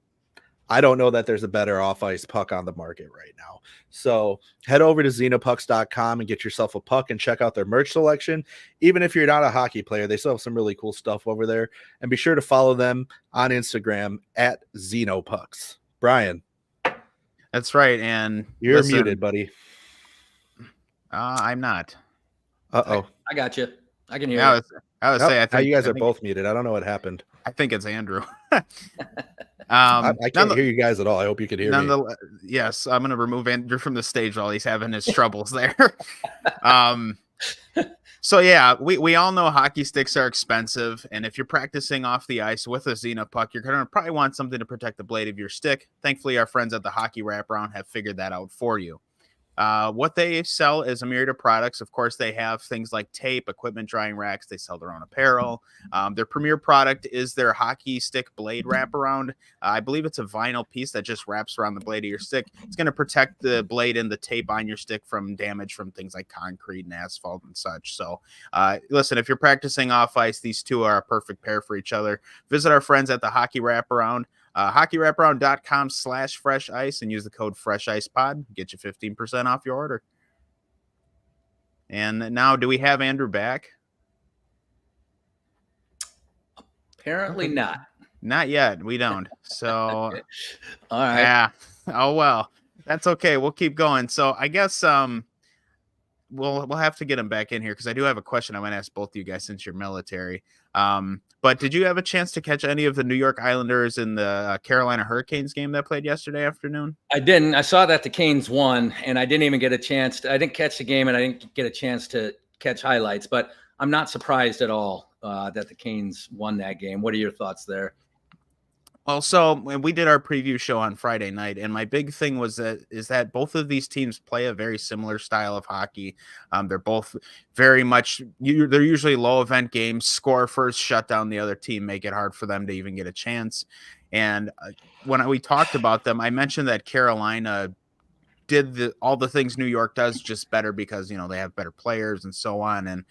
know that there's a better off-ice puck on the market right now. So head over to XenoPucks.com and get yourself a puck and check out their merch selection. Even if you're not a hockey player, they still have some really cool stuff over there. And be sure to follow them on Instagram at XenoPucks. Brian. That's right. And you're muted, buddy. I'm not. Uh-oh. I got you. I can hear you. I would say, I think you guys are both muted. I don't know what happened. I think it's Andrew. I can't hear you guys at all. I hope you can hear me. Yes, I'm going to remove Andrew from the stage while he's having his troubles there. So yeah, we all know hockey sticks are expensive, and if you're practicing off the ice with a XenoPuck, you're going to probably want something to protect the blade of your stick. Thankfully, our friends at the Hockey Wraparound have figured that out for you. What they sell is a myriad of products. Of course, they have things like tape, equipment drying racks. They sell their own apparel. Their premier product is their hockey stick blade wraparound. I believe it's a vinyl piece that just wraps around the blade of your stick. It's going to protect the blade and the tape on your stick from damage from things like concrete and asphalt and such. So listen, if you're practicing off ice, these two are a perfect pair for each other. Visit our friends at the Hockey Wraparound. hockeywraparound.com/fresh ice and use the code FreshIcePod. Get you 15% off your order. And now, do we have Andrew back? Apparently not. Not yet. We don't. So, all right. Yeah. Oh, well, that's okay. We'll keep going. So I guess we'll have to get him back in here because I do have a question I want to ask both of you guys since you're military. But did you have a chance to catch any of the New York Islanders in the Carolina Hurricanes game that played yesterday afternoon? I didn't. I saw that the Canes won, and I didn't even get a chance. I didn't catch the game, and I didn't get a chance to catch highlights. But I'm not surprised at all that the Canes won that game. What are your thoughts there? Well, so we did our preview show on Friday night, and my big thing is that both of these teams play a very similar style of hockey. They're both very much they're usually low event games, score first, shut down the other team, make it hard for them to even get a chance. And when we talked about them, I mentioned that Carolina did all the things New York does just better because they have better players and so on. And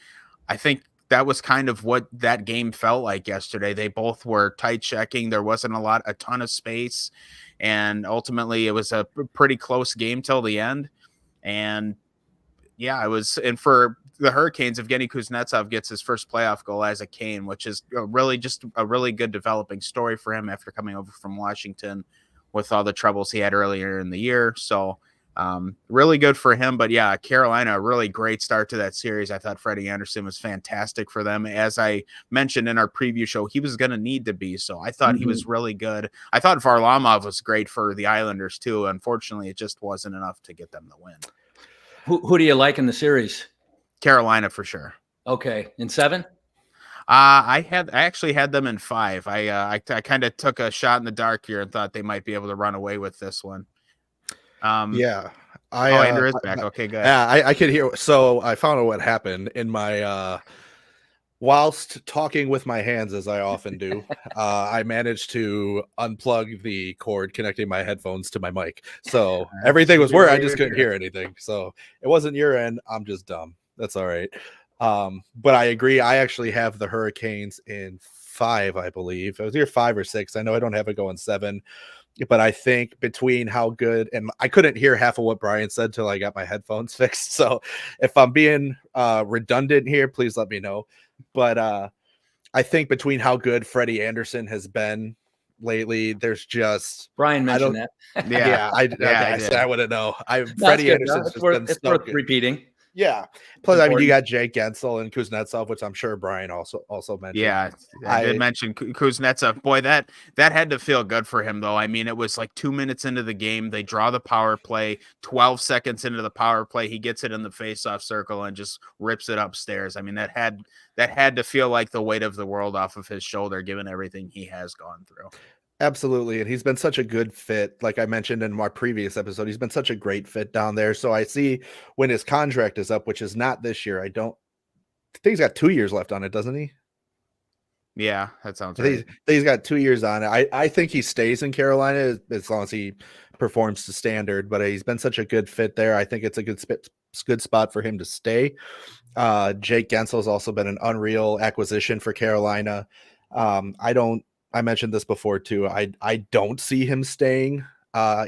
I think that was kind of what that game felt like yesterday. They both were tight checking. There wasn't a ton of space. And ultimately it was a pretty close game till the end. And yeah, and for the Hurricanes, Evgeny Kuznetsov gets his first playoff goal as a Cane, which is really good developing story for him after coming over from Washington with all the troubles he had earlier in the year. So really good for him. But yeah, Carolina, a really great start to that series. I thought Freddie Anderson was fantastic for them. As I mentioned in our preview show, he was going to need to be. So I thought he was really good. I thought Varlamov was great for the Islanders too. Unfortunately, it just wasn't enough to get them the win. Who do you like in the series? Carolina for sure. Okay. In 7? I actually had them in 5. I kind of took a shot in the dark here and thought they might be able to run away with this one. Yeah. Andrew is back. Okay, good. Yeah, I could hear. So I found out what happened in my whilst talking with my hands, as I often do. I managed to unplug the cord connecting my headphones to my mic, so everything was working. I just couldn't hear anything. So it wasn't your end. I'm just dumb. That's all right. But I agree. I actually have the Hurricanes in 5, I believe. It was either 5 or 6. I know I don't have it going 7. But I think between how good, and I couldn't hear half of what Brian said till I got my headphones fixed. So if I'm being redundant here, please let me know. But I think between how good Freddie Anderson has been lately, there's just Brian mentioned that. I wouldn't know. Freddie Anderson's just been so worth good. repeating. Yeah. Plus, I mean, you got Jake Gensel and Kuznetsov, which I'm sure Brian also mentioned. Yeah, I did mention Kuznetsov. Boy, that had to feel good for him, though. I mean, it was like 2 minutes into the game. They draw the power play. 12 seconds into the power play, he gets it in the faceoff circle and just rips it upstairs. I mean, that had to feel like the weight of the world off of his shoulder, given everything he has gone through. Absolutely. And he's been such a good fit. Like I mentioned in my previous episode, he's been such a great fit down there. So I see when his contract is up, which is not this year. I think he's got 2 years left on it, doesn't he? Yeah, that sounds right. He's got 2 years on it. I think he stays in Carolina as long as he performs to standard, but he's been such a good fit there. I think it's a good spot for him to stay. Jake Gensel has also been an unreal acquisition for Carolina. I mentioned this before too. I don't see him staying,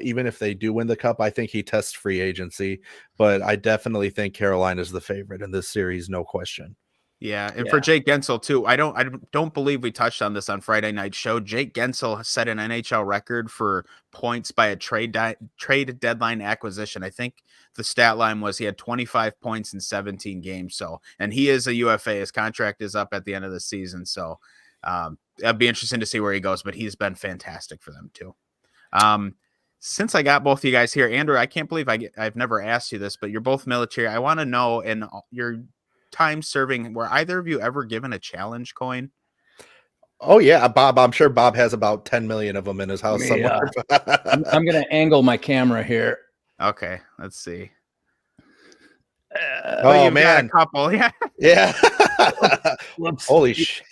even if they do win the cup. I think he tests free agency, but I definitely think Carolina's the favorite in this series, no question. Yeah, and for Jake Gensel too, I don't believe we touched on this on Friday night show. Jake Gensel set an NHL record for points by a trade deadline acquisition. I think the stat line was he had 25 points in 17 games. So, and he is a UFA. His contract is up at the end of the season. So, it'll be interesting to see where he goes, but he's been fantastic for them too. Since I got both of you guys here, Andrew, I can't believe I've never asked you this, but you're both military. I want to know, in your time serving, were either of you ever given a challenge coin? Oh yeah, Bob. I'm sure Bob has about 10 million of them in his house somewhere. I'm going to angle my camera here. Okay, let's see. Oh man, a couple, yeah. Holy shit!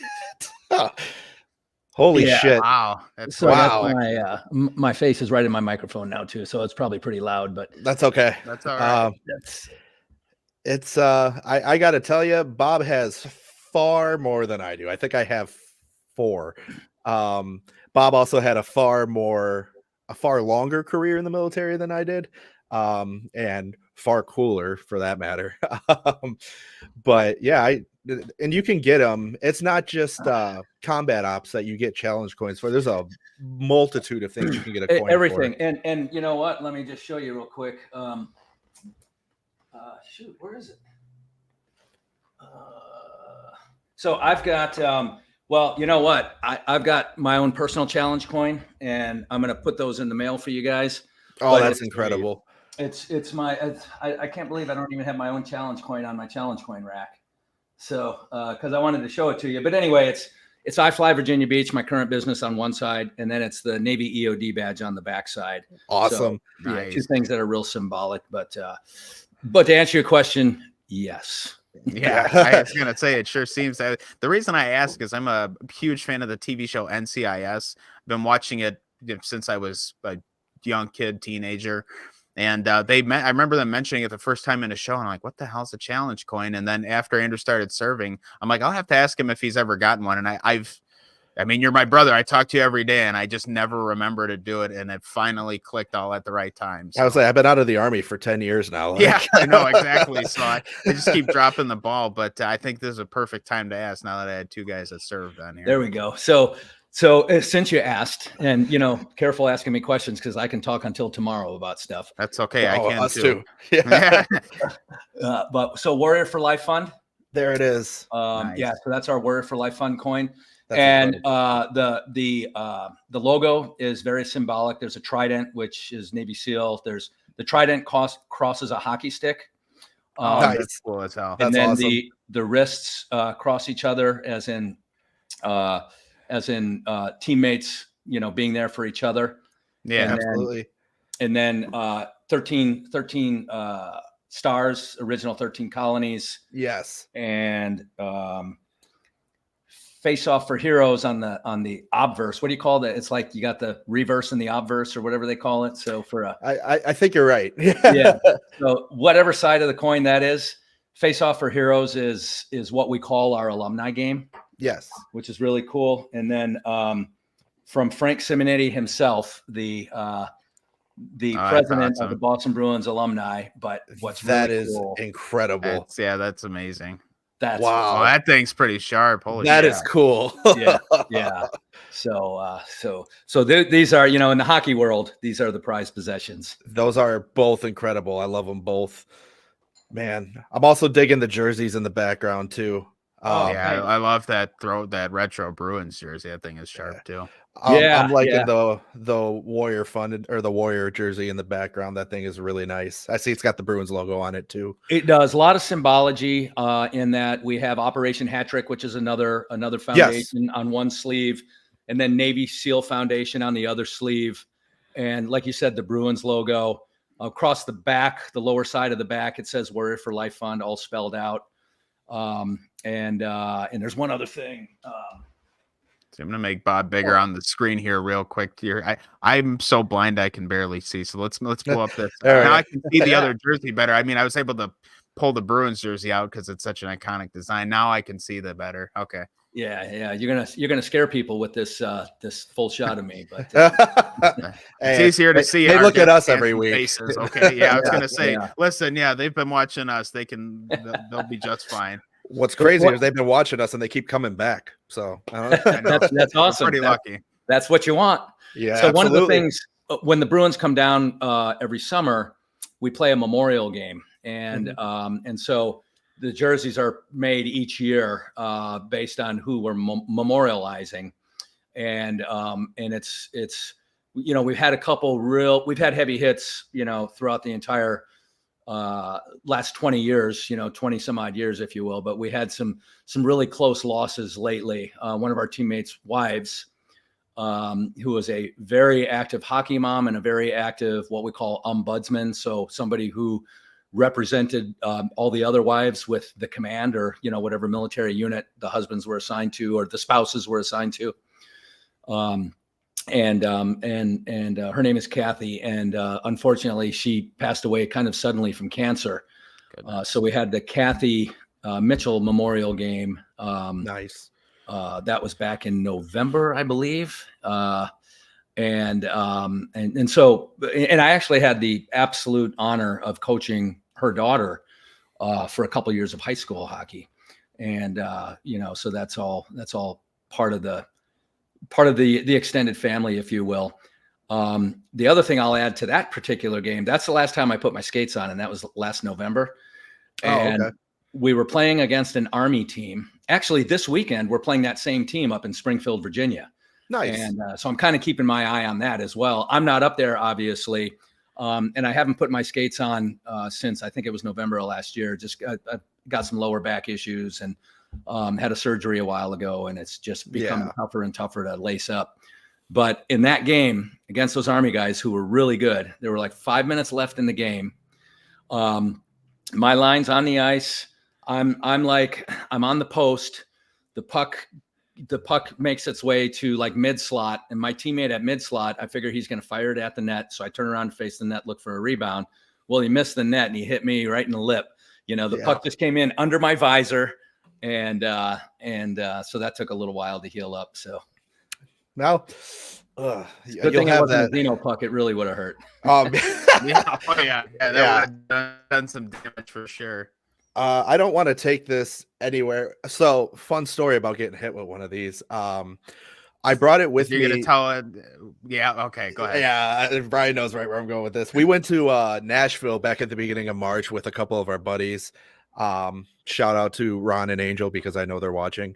Holy shit! Wow, wow. My face is right in my microphone now too, so it's probably pretty loud, but that's okay. That's all right. I got to tell you, Bob has far more than I do. I think I have 4. Bob also had a far longer career in the military than I did, and far cooler for that matter. But yeah, and you can get them. It's not just combat ops that you get challenge coins for. There's a multitude of things you can get a coin everything. for. And you know what? Let me just show you real quick. Shoot, where is it? So I've got. Well, you know what? I've got my own personal challenge coin, and I'm going to put those in the mail for you guys. Oh, that's incredible. I can't believe I don't even have my own challenge coin on my challenge coin rack. So, because I wanted to show it to you. But anyway, it's I Fly Virginia Beach, my current business on one side, and then it's the Navy EOD badge on the back side. Awesome. So, Nice. Yeah, 2 things that are real symbolic. But to answer your question, yes. Yeah, I was gonna say it sure seems that. The reason I ask is I'm a huge fan of the TV show NCIS. I've been watching it since I was a young kid, teenager, and I remember them mentioning it the first time in a show, and I'm like, "What the hell's a challenge coin?" And then after Andrew started serving, I'm like, "I'll have to ask him if he's ever gotten one." And I mean, you're my brother. I talk to you every day, and I just never remember to do it. And it finally clicked all at the right time. So. I was like, I've been out of the Army for 10 years now. Yeah, I know exactly. So I just keep dropping the ball. But I think this is a perfect time to ask now that I had 2 guys that served on here. There we go. So since you asked, and careful asking me questions because I can talk until tomorrow about stuff. That's okay. I can us too. Yeah. But so Warrior for Life Fund. There it is. Nice. Yeah. So that's our Warrior for Life Fund coin. That's and incredible. the logo is very symbolic. There's a trident, which is Navy SEAL. There's the trident crosses a hockey stick. Nice. That's cool as hell. And then awesome. the wrists cross each other as in teammates, being there for each other. Yeah, absolutely. And then 13 stars, original 13 colonies. Yes. And face off for heroes on the obverse. What do you call that? It's like you got the reverse and the obverse or whatever they call it. So for I think you're right. yeah. So whatever side of the coin that is, face off for heroes is what we call our alumni game. Yes. Which is really cool. And then from Frank Simonetti himself, the president of the Boston Bruins alumni. But what's that really is cool, incredible. That's amazing. That's wow. Oh, that thing's pretty sharp. Holy that shit. is cool. Yeah. So these are, in the hockey world, these are the prized possessions. Those are both incredible. I love them both. Man, I'm also digging the jerseys in the background too. Yeah, I love that retro Bruins jersey. That thing is sharp too. I'm liking the Warrior Fund or the Warrior jersey in the background. That thing is really nice. I see it's got the Bruins logo on it too. It does a lot of symbology in that we have Operation Hat Trick, which is another foundation on one sleeve, and then Navy SEAL Foundation on the other sleeve. And like you said, the Bruins logo across the back, the lower side of the back, it says Warrior for Life Fund, all spelled out. And there's one other thing. So I'm gonna make Bob bigger on the screen here real quick. Here, I'm so blind I can barely see. So let's pull up this. Now I can see the other jersey better. I mean, I was able to pull the Bruins jersey out because it's such an iconic design. Now I can see the better. Okay. Yeah. You're gonna scare people with this full shot of me, but it's easier to see. They look at us every week. Faces. Okay. Yeah, I was gonna say. Listen, they've been watching us. They'll be just fine. What's crazy is they've been watching us and they keep coming back. So that's awesome. We're pretty lucky. That's what you want. Yeah. So absolutely. one of the things when the Bruins come down every summer, we play a memorial game, and so the jerseys are made each year based on who we're memorializing, and it's we've had a couple we've had heavy hits throughout the entire last 20 years, 20 some odd years, if you will, but we had some really close losses lately. One of our teammates' wives, who was a very active hockey mom and a very active, what we call ombudsman. So somebody who represented all the other wives with the command or, whatever military unit the husbands were assigned to, or the spouses were assigned to. And her name is Kathy, and unfortunately she passed away kind of suddenly from cancer. Goodness. So we had the Kathy Mitchell Memorial Game. Nice. That was back in November, I believe. And so I actually had the absolute honor of coaching her daughter for a couple of years of high school hockey. And so that's all part of the extended family, if you will. The other thing I'll add to that particular game, that's the last time I put my skates on, and that was last November. And we were playing against an Army team. Actually, this weekend, we're playing that same team up in Springfield, Virginia. Nice. And so I'm kind of keeping my eye on that as well. I'm not up there, obviously. And I haven't put my skates on since I think it was November of last year. Just I got some lower back issues and had a surgery a while ago, and it's just become tougher and tougher to lace up. But in that game against those Army guys who were really good, there were like 5 minutes left in the game. My line's on the ice. I'm on the post. The puck makes its way to like mid slot, and my teammate at mid slot, I figure he's going to fire it at the net. So I turn around, face the net, look for a rebound. Well, he missed the net and he hit me right in the lip. The puck just came in under my visor, and so that took a little while to heal up. So now, good thing it wasn't a XenoPuck. It really would have hurt. That would have done some damage for sure. I don't want to take this anywhere. So, fun story about getting hit with one of these. I brought it with me. You're gonna tell it? Yeah. Okay. Go ahead. Yeah, Brian knows right where I'm going with this. We went to Nashville back at the beginning of March with a couple of our buddies. Shout out to Ron and Angel because I know they're watching.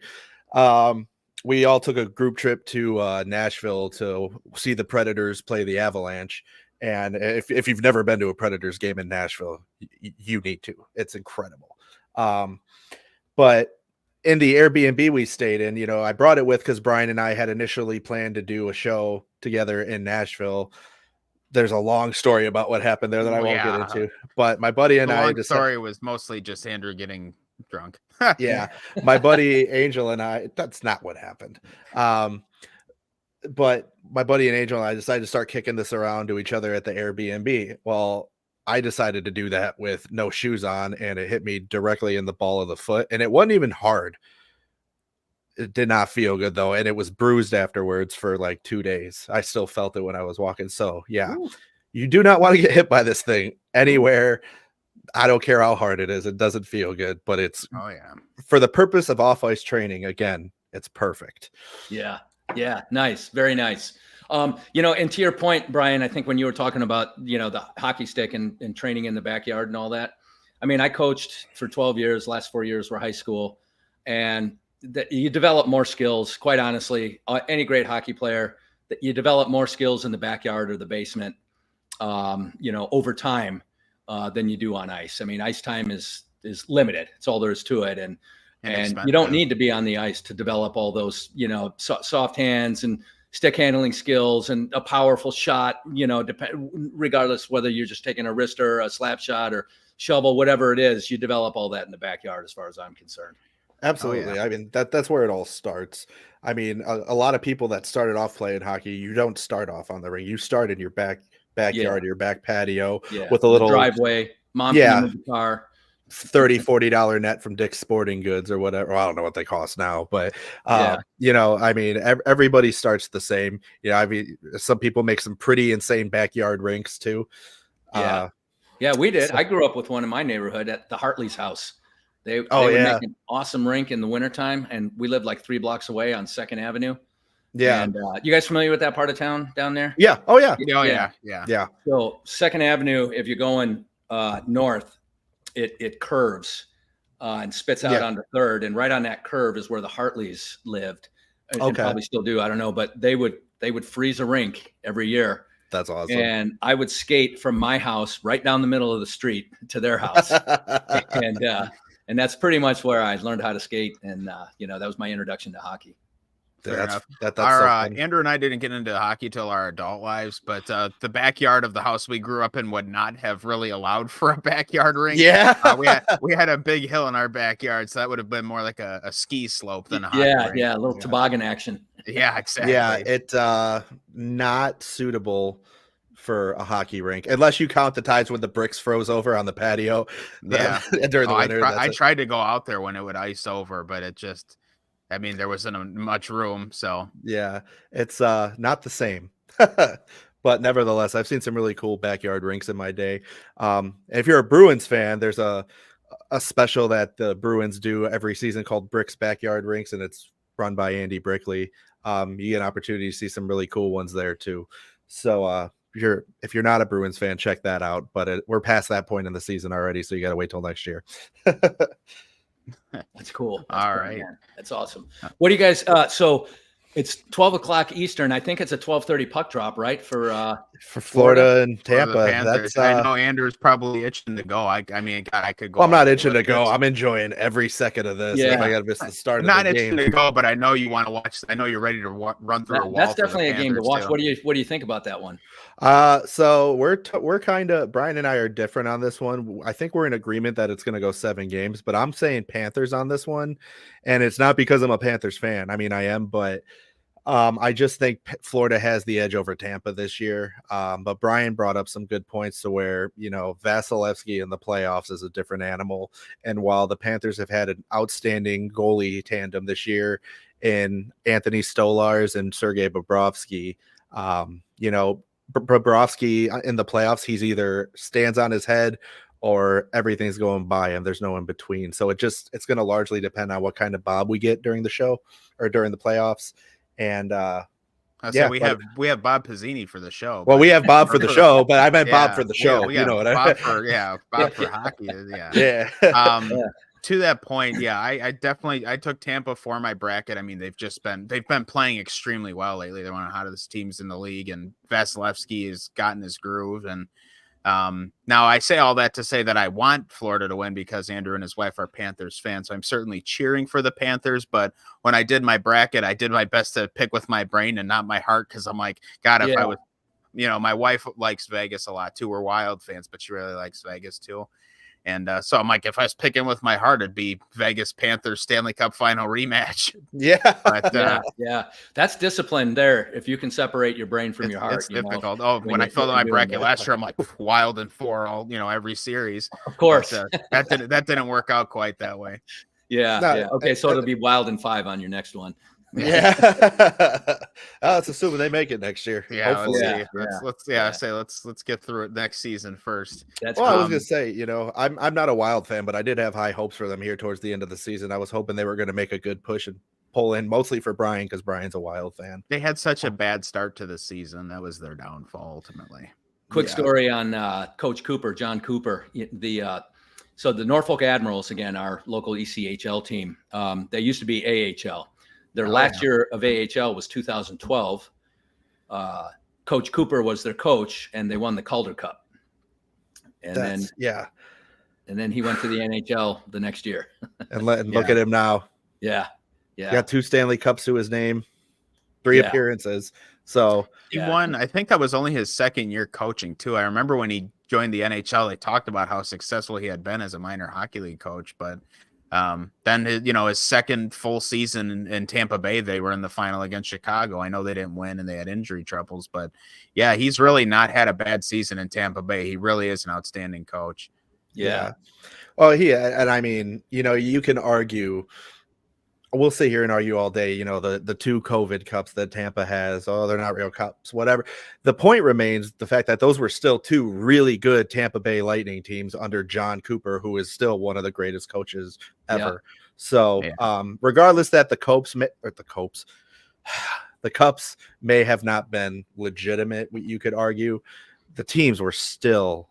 We all took a group trip to Nashville to see the Predators play the Avalanche. And if you've never been to a Predators game in Nashville, you need to. It's incredible. But in the Airbnb we stayed in, I brought it with because Brian and I had initially planned to do a show together in Nashville. There's a long story about what happened there that I won't get into. But my buddy and I decided... story was mostly just Andrew getting drunk. Yeah. My buddy Angel and I, that's not what happened. But my buddy and Angel and I decided to start kicking this around to each other at the Airbnb. Well, I decided to do that with no shoes on, and it hit me directly in the ball of the foot. And it wasn't even hard. It did not feel good, though. And it was bruised afterwards for like 2 days. I still felt it when I was walking. So, yeah, you do not want to get hit by this thing anywhere. I don't care how hard it is. It doesn't feel good, but it's for the purpose of off-ice training. Again, it's perfect. Yeah. Yeah. Nice. Very nice. And to your point, Brian, I think when you were talking about, the hockey stick and training in the backyard and all that, I mean, I coached for 12 years, last 4 years were high school, and you develop more skills, quite honestly, any great hockey player, that you develop more skills in the backyard or the basement, over time than you do on ice. I mean, ice time is limited. It's all there is to it. And you don't need to be on the ice to develop all those, soft hands and stick handling skills and a powerful shot, regardless whether you're just taking a wrister, a slap shot, or shovel, whatever it is, you develop all that in the backyard as far as I'm concerned. Absolutely. Oh, yeah. I mean, that's where it all starts. I mean, a lot of people that started off playing hockey, you don't start off on the ring. You start in your backyard, your back patio with a little driveway, mom in the car. $30-$40 net from Dick's Sporting Goods or whatever. Well, I don't know what they cost now, but I mean, everybody starts the same. I mean, some people make some pretty insane backyard rinks too. We did. I grew up with one in my neighborhood at the Hartley's house. They would make an awesome rink in the wintertime, and we lived like 3 blocks away on 2nd Avenue. Yeah. And you guys familiar with that part of town down there? Yeah. Oh yeah. Yeah. So 2nd Avenue, if you're going north, it curves and spits out onto 3rd, and right on that curve is where the Hartleys lived. And probably still do. I don't know, but they would freeze a rink every year. That's awesome. And I would skate from my house right down the middle of the street to their house. And that's pretty much where I learned how to skate. And that was my introduction to hockey. That's Andrew and I didn't get into hockey till our adult lives, but the backyard of the house we grew up in would not have really allowed for a backyard rink. Yeah, we had a big hill in our backyard, so that would have been more like a ski slope than a hockey rink. A little toboggan action. Yeah, exactly. Yeah, it's not suitable for a hockey rink unless you count the times when the bricks froze over on the patio. During the winter. I tried to go out there when it would ice over, but it just. I mean, there wasn't much room, so yeah, it's not the same. But nevertheless, I've seen some really cool backyard rinks in my day. If you're a Bruins fan, there's a special that the Bruins do every season called Brick's Backyard Rinks, and it's run by Andy Brickley. You get an opportunity to see some really cool ones there too. So if you're not a Bruins fan, check that out. But we're past that point in the season already, so you got to wait till next year. That's cool. All right. Man. That's awesome. What do you guys, so it's 12 o'clock Eastern. I think it's a 12:30 puck drop, right? For Florida and Tampa. That's I know Andrew's probably itching to go. I mean, God, I could go. Well, I'm not itching to go. I'm enjoying every second of this. Yeah. If I got to miss the start of not the itching game. to go, but I know you want to watch. I know you're ready to run through a wall. That's definitely a game to watch. Too. What do you think about that one? So we're kind of, Brian and I are different on this one. I think we're in agreement that it's going to go 7 games, but I'm saying Panthers on this one, and it's not because I'm a Panthers fan. I mean, I am, but I just think Florida has the edge over Tampa this year. But Brian brought up some good points to where, Vasilevsky in the playoffs is a different animal. And while the Panthers have had an outstanding goalie tandem this year in Anthony Stolarz and Sergei Bobrovsky, Bobrovsky in the playoffs, he's either stands on his head or everything's going by him. There's no in between. So it's going to largely depend on what kind of Bob we get during the show or during the playoffs. And we have Bob Pizzini for the show. Well, we have Bob for the show, but I meant Bob for the show. Yeah, You know what Bob for hockey. Yeah. To that point, I definitely took Tampa for my bracket. I mean, they've been playing extremely well lately. They're one of the hottest teams in the league, and Vasilevsky has gotten his groove. And now I say all that to say that I want Florida to win because Andrew and his wife are Panthers fans. So I'm certainly cheering for the Panthers. But when I did my bracket, I did my best to pick with my brain and not my heart. Cause I'm like, God, if I was, my wife likes Vegas a lot too. We're Wild fans, but she really likes Vegas too. And so I'm like, if I was picking with my heart, it'd be Vegas Panthers Stanley Cup final rematch. Yeah. But, yeah. That's discipline there. If you can separate your brain from your heart. It's difficult. When I filled out my bracket last year, I'm like Wild and 4, every series. Of course. But, that didn't work out quite that way. Yeah. Okay. So it'll be Wild and 5 on your next one. Yeah. Let's assume they make it next year. Yeah. Hopefully. Let's get through it next season first. That's I was gonna say, I'm not a Wild fan, but I did have high hopes for them here towards the end of the season. I was hoping they were going to make a good push and pull in, mostly for Brian because Brian's a Wild fan. They had such a bad start to the season. That was their downfall ultimately. Quick story on Coach Cooper, John Cooper. So the Norfolk Admirals, again, our local ECHL team, they used to be AHL. Their last year of AHL was 2012. Coach Cooper was their coach, and they won the Calder Cup. And then he went to the NHL the next year. and look at him now. Yeah. Got 2 Stanley Cups to his name, 3 appearances. So he won. I think that was only his second year coaching too. I remember when he joined the NHL, they talked about how successful he had been as a minor hockey league coach, but then his second full season in Tampa Bay, they were in the final against Chicago. I know they didn't win and they had injury troubles, but he's really not had a bad season in Tampa Bay. He really is an outstanding coach. Yeah. Well, and I mean, you can argue. We'll sit here and argue all day, the 2 COVID cups that Tampa has. Oh, they're not real cups, whatever. The point remains the fact that those were still 2 really good Tampa Bay Lightning teams under John Cooper, who is still one of the greatest coaches ever. Yeah. So regardless that the Cups may have not been legitimate, you could argue, the teams were still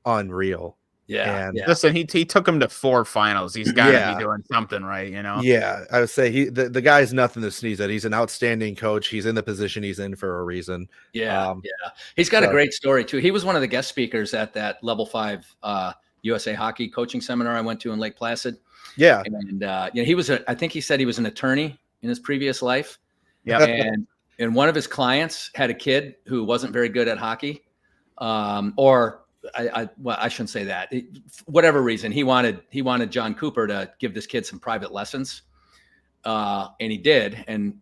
unreal. Yeah. Listen, he took him to 4 finals. He's got to be doing something right, Yeah, I would say the guy's nothing to sneeze at. He's an outstanding coach. He's in the position he's in for a reason. Yeah. He's got a great story too. He was one of the guest speakers at that Level 5 USA Hockey coaching seminar I went to in Lake Placid. Yeah, and I think he said he was an attorney in his previous life. Yeah, and one of his clients had a kid who wasn't very good at hockey, I shouldn't say that. Whatever reason, he wanted John Cooper to give this kid some private lessons, and he did. And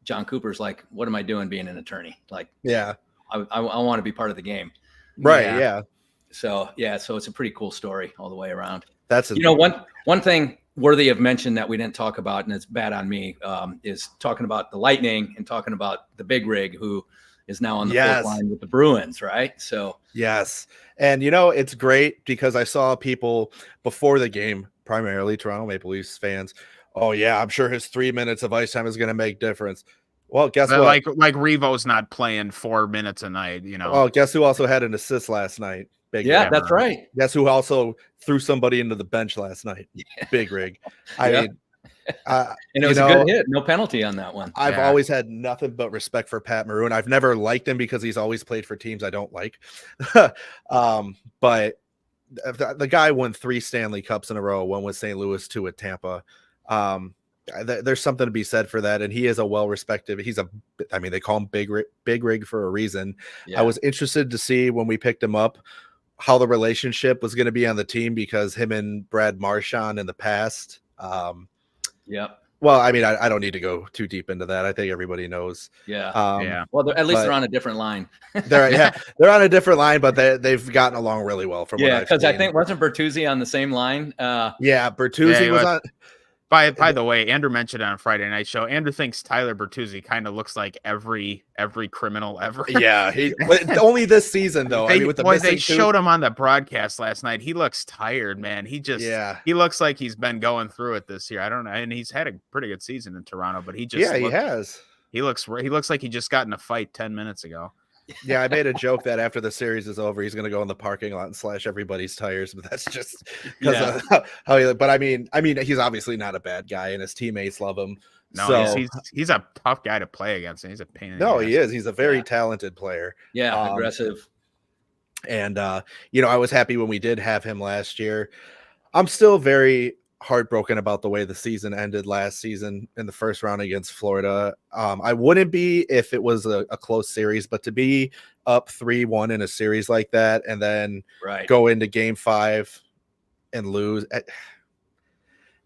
John Cooper's like, "What am I doing being an attorney? Like, I want to be part of the game." Right. Yeah. So it's a pretty cool story all the way around. That's one thing worthy of mention that we didn't talk about, and it's bad on me, is talking about the Lightning and talking about the Big Rig, who is now on the fourth line with the Bruins, right? So yes. And it's great because I saw people before the game, primarily Toronto Maple Leafs fans. Oh yeah, I'm sure his 3 minutes of ice time is going to make difference. Well, guess what? Like Revo's not playing 4 minutes a night, Well, guess who also had an assist last night? Big Rig. That's right. Guess who also threw somebody into the bench last night? Big Rig. I mean, and it was a good hit. No penalty on that one. I've always had nothing but respect for Pat Maroon. I've never liked him because he's always played for teams I don't like. But the guy won 3 Stanley Cups in a row, one with St. Louis, 2 with Tampa. There's something to be said for that, and he is a well-respected. They call him Big Rig for a reason. I was interested to see when we picked him up how the relationship was going to be on the team, because him and Brad Marchand in the past. Well, I don't need to go too deep into that. I think everybody knows. Well, at least they're on a different line. they're on a different line, but they've gotten along really well. From because I think wasn't Bertuzzi on the same line? Bertuzzi was on. By the way, Andrew mentioned on a Friday night show, Andrew thinks Tyler Bertuzzi kind of looks like every criminal ever. Yeah, only this season though. They showed him on the broadcast last night. He looks tired, man. He looks like he's been going through it this year. I don't know, and he's had a pretty good season in Toronto, but he has. He looks like he just got in a fight 10 minutes ago. Yeah, I made a joke that after the series is over, he's going to go in the parking lot and slash everybody's tires, but that's just because of how he. But I mean, he's obviously not a bad guy, and his teammates love him. No, so, he's a tough guy to play against, and he's a pain in the ass. He is. He's a very talented player. Yeah, aggressive. And I was happy when we did have him last year. I'm still very heartbroken about the way the season ended last season in the first round against Florida. I wouldn't be if it was a close series, but to be up 3-1 in a series like that and then go into game 5 and lose,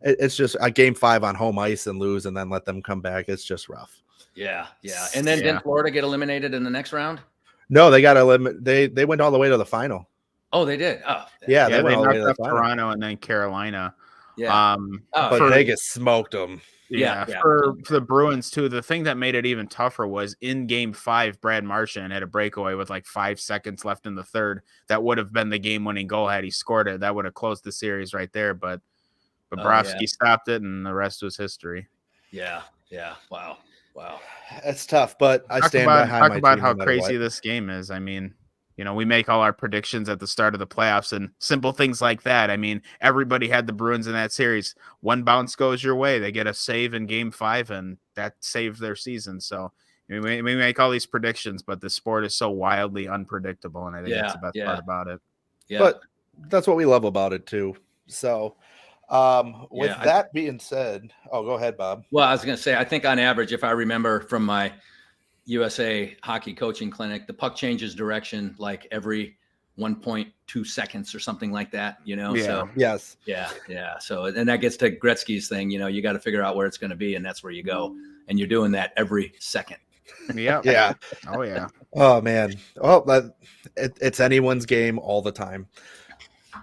it's just a game 5 on home ice and lose and then let them come back. It's just rough. Yeah. And then didn't Florida get eliminated in the next round? No, they got eliminated. They went all the way to the final. Oh, they did. Oh, yeah. They went all the way to the final. Toronto and then Carolina. Yeah. But Vegas smoked them. For the Bruins too. The thing that made it even tougher was in game 5, Brad Marchand had a breakaway with like 5 seconds left in the third. That would have been the game-winning goal had he scored it. That would have closed the series right there. But Bobrovsky stopped it, and the rest was history. Yeah. Wow. It's tough, but I stand behind my team. Talk about how crazy this game is. I mean, we make all our predictions at the start of the playoffs and simple things like that. I mean, everybody had the Bruins in that series. One bounce goes your way. They get a save in game 5, and that saved their season. So we make all these predictions, but the sport is so wildly unpredictable, and I think that's the best part about it. Yeah. But that's what we love about it, too. So that being said, go ahead, Bob. Well, I was going to say, I think on average, if I remember from my USA hockey coaching clinic, the puck changes direction like every 1.2 seconds or something like that, So yes. Yeah. So, and that gets to Gretzky's thing, you got to figure out where it's going to be, and that's where you go. And you're doing that every second. Yeah. Oh yeah. Oh man. Oh, it's anyone's game all the time.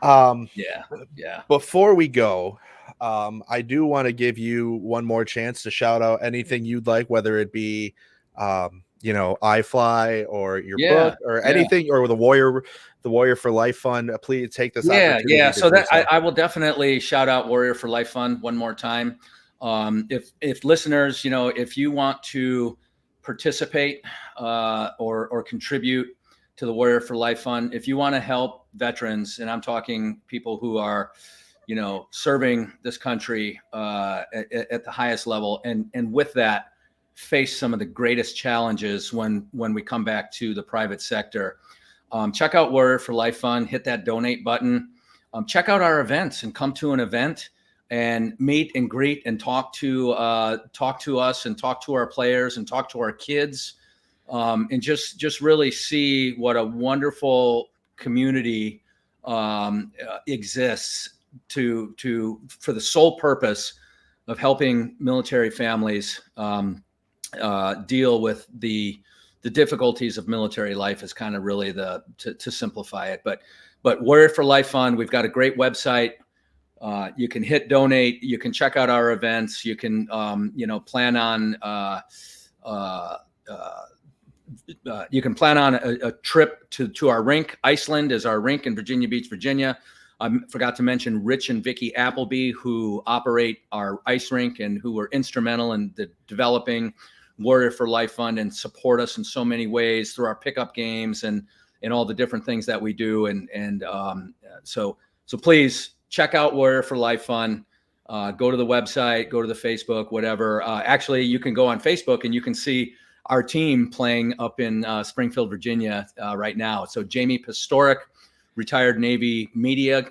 Yeah. Before we go, I do want to give you one more chance to shout out anything you'd like, whether it be iFly or your book or anything, or the Warrior for Life Fund. Please take this opportunity. Yeah. So that I will definitely shout out Warrior for Life Fund one more time. If listeners, if you want to participate or contribute to the Warrior for Life Fund, if you want to help veterans, and I'm talking people who are, serving this country at the highest level, and with that, face some of the greatest challenges when we come back to the private sector. Check out Warrior for Life Fund, hit that donate button. Check out our events and come to an event and meet and greet and talk to us and talk to our players and talk to our kids, and just really see what a wonderful community exists for the sole purpose of helping military families deal with the difficulties of military life is kind of really to simplify it. But Warrior for Life Fund, we've got a great website. You can hit donate. You can check out our events. You can, plan on you can plan on a trip to our rink. Iceland is our rink in Virginia Beach, Virginia. I forgot to mention Rich and Vicky Appleby, who operate our ice rink and who were instrumental in the developing Warrior for Life Fund and support us in so many ways through our pickup games and all the different things that we do. So please check out Warrior for Life Fund. Go to the website, go to the Facebook, whatever. Actually, you can go on Facebook and you can see our team playing up in Springfield, Virginia right now. So Jamie Pastoric, retired Navy media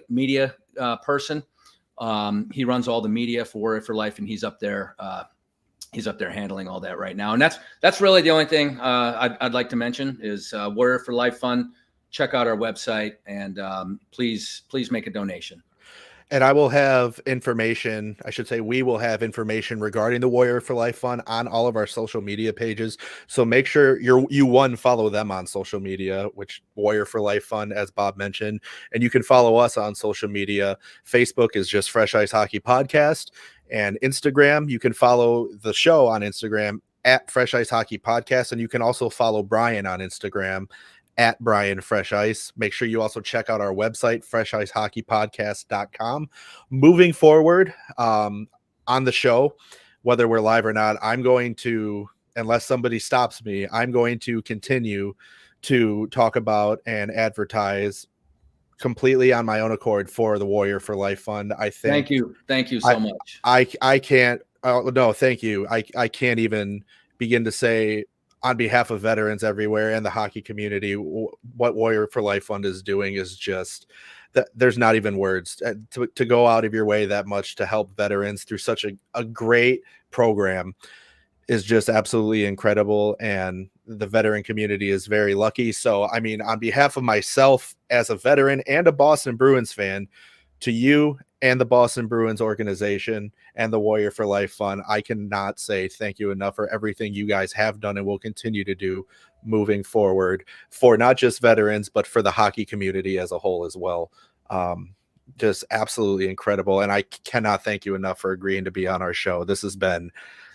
person. He runs all the media for Warrior for Life, and he's up there handling all that right now. And that's really the only thing I'd like to mention is Warrior for Life Fund. Check out our website and please make a donation. And I will have information, I should say we will have information regarding the Warrior for Life Fund on all of our social media pages. So make sure you follow them on social media, which Warrior for Life Fund, as Bob mentioned. And you can follow us on social media. Facebook is just Fresh Ice Hockey Podcast. And Instagram, you can follow the show on Instagram at Fresh Ice Hockey Podcast. And you can also follow Brian on Instagram at Brian Fresh Ice. Make sure you also check out our website, freshicehockeypodcast.com. Moving forward on the show, whether we're live or not, I'm going to, unless somebody stops me, I'm going to continue to talk about and advertise completely on my own accord for the Warrior for Life Fund. I think. Thank you so much. I can't. No, thank you. I can't even begin to say on behalf of veterans everywhere and the hockey community, what Warrior for Life Fund is doing is just that there's not even words to go out of your way that much to help veterans through such a great program is just absolutely incredible. And the veteran community is very lucky. So, I mean, on behalf of myself as a veteran and a Boston Bruins fan, to you and the Boston Bruins organization and the Warrior for Life Fund, I cannot say thank you enough for everything you guys have done and will continue to do moving forward for not just veterans, but for the hockey community as a whole as well. Just absolutely incredible. And I cannot thank you enough for agreeing to be on our show. This has been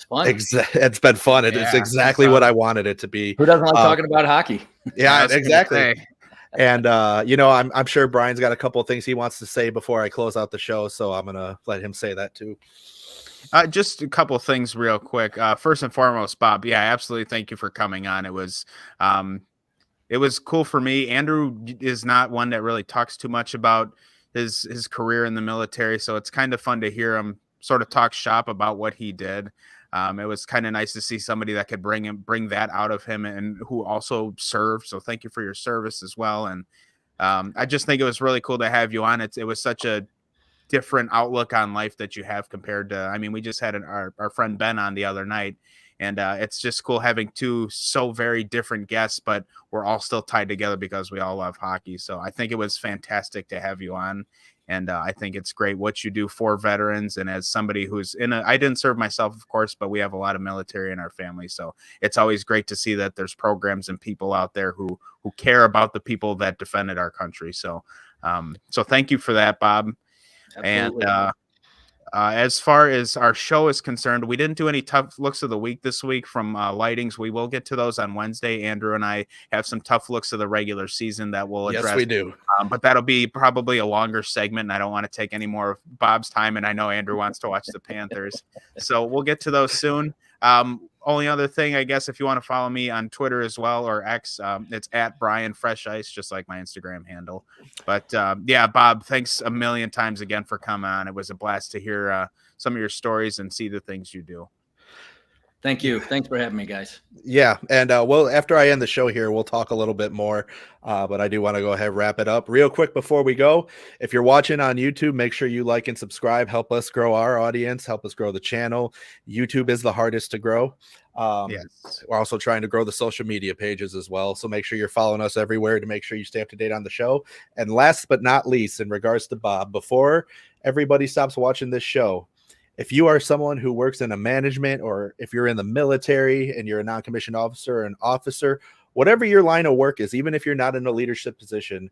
fun. It's been fun. It's exactly what I wanted it to be. Who doesn't like talking about hockey? Yeah, exactly. And I'm sure Brian's got a couple of things he wants to say before I close out the show, so I'm gonna let him say that too. Just a couple of things real quick. First and foremost, Bob, absolutely, thank you for coming on. It was cool for me. Andrew is not one that really talks too much about his career in the military, so it's kind of fun to hear him sort of talk shop about what he did. It was kind of nice to see somebody that could bring that out of him and who also served. So thank you for your service as well. And I just think it was really cool to have you on. It was such a different outlook on life that you have compared to, I mean, we just had our friend Ben on the other night, and it's just cool having two so very different guests, but we're all still tied together because we all love hockey. So I think it was fantastic to have you on. And I think it's great what you do for veterans. And as somebody who's I didn't serve myself, of course, but we have a lot of military in our family. So it's always great to see that there's programs and people out there who care about the people that defended our country. So, so thank you for that, Bob. Absolutely. And as far as our show is concerned, we didn't do any tough looks of the week this week from Lightings. We will get to those on Wednesday. Andrew and I have some tough looks of the regular season that we'll address. Yes, we do. But that'll be probably a longer segment, and I don't want to take any more of Bob's time, and I know Andrew wants to watch the Panthers. So we'll get to those soon. Only other thing, I guess, if you want to follow me on Twitter as well, or X, it's at Brian Fresh Ice, just like my Instagram handle. But Bob, thanks a million times again for coming on. It was a blast to hear some of your stories and see the things you do. Thank you. Thanks for having me, guys. Yeah. And after I end the show here, we'll talk a little bit more. But I do want to go ahead and wrap it up real quick before we go. If you're watching on YouTube, make sure you like and subscribe. Help us grow our audience. Help us grow the channel. YouTube is the hardest to grow. Yes. We're also trying to grow the social media pages as well. So make sure you're following us everywhere to make sure you stay up to date on the show. And last but not least, in regards to Bob, before everybody stops watching this show, if you are someone who works in a management, or if you're in the military and you're a non-commissioned officer or an officer, whatever your line of work is, even if you're not in a leadership position,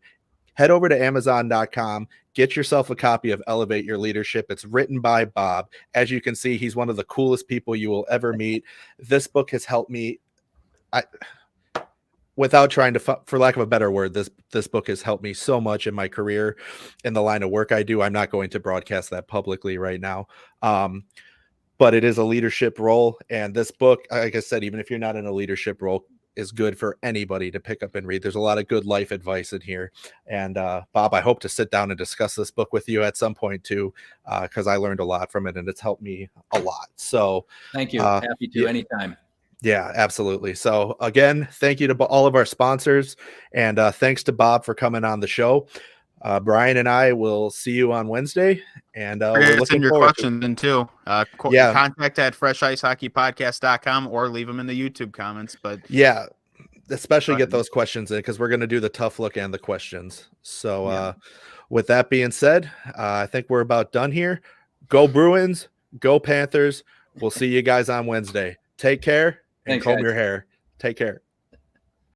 head over to Amazon.com. Get yourself a copy of Elevate Your Leadership. It's written by Bob. As you can see, he's one of the coolest people you will ever meet. This book has helped me. Without trying to, for lack of a better word, this book has helped me so much in my career, in the line of work I do. I'm not going to broadcast that publicly right now. But it is a leadership role. And this book, like I said, even if you're not in a leadership role, is good for anybody to pick up and read. There's a lot of good life advice in here. And Bob, I hope to sit down and discuss this book with you at some point too, because I learned a lot from it and it's helped me a lot. So thank you. Happy to anytime. Yeah, absolutely. So again, thank you to all of our sponsors, and thanks to Bob for coming on the show. Brian and I will see you on Wednesday, and we're looking your forward questions in too. Contact at freshicehockeypodcast.com or leave them in the YouTube comments. But yeah, especially get those questions in, because we're going to do the tough look and the questions. So with that being said, I think we're about done here. Go Bruins, go Panthers. We'll see you guys on Wednesday. Take care and comb your hair. Take care.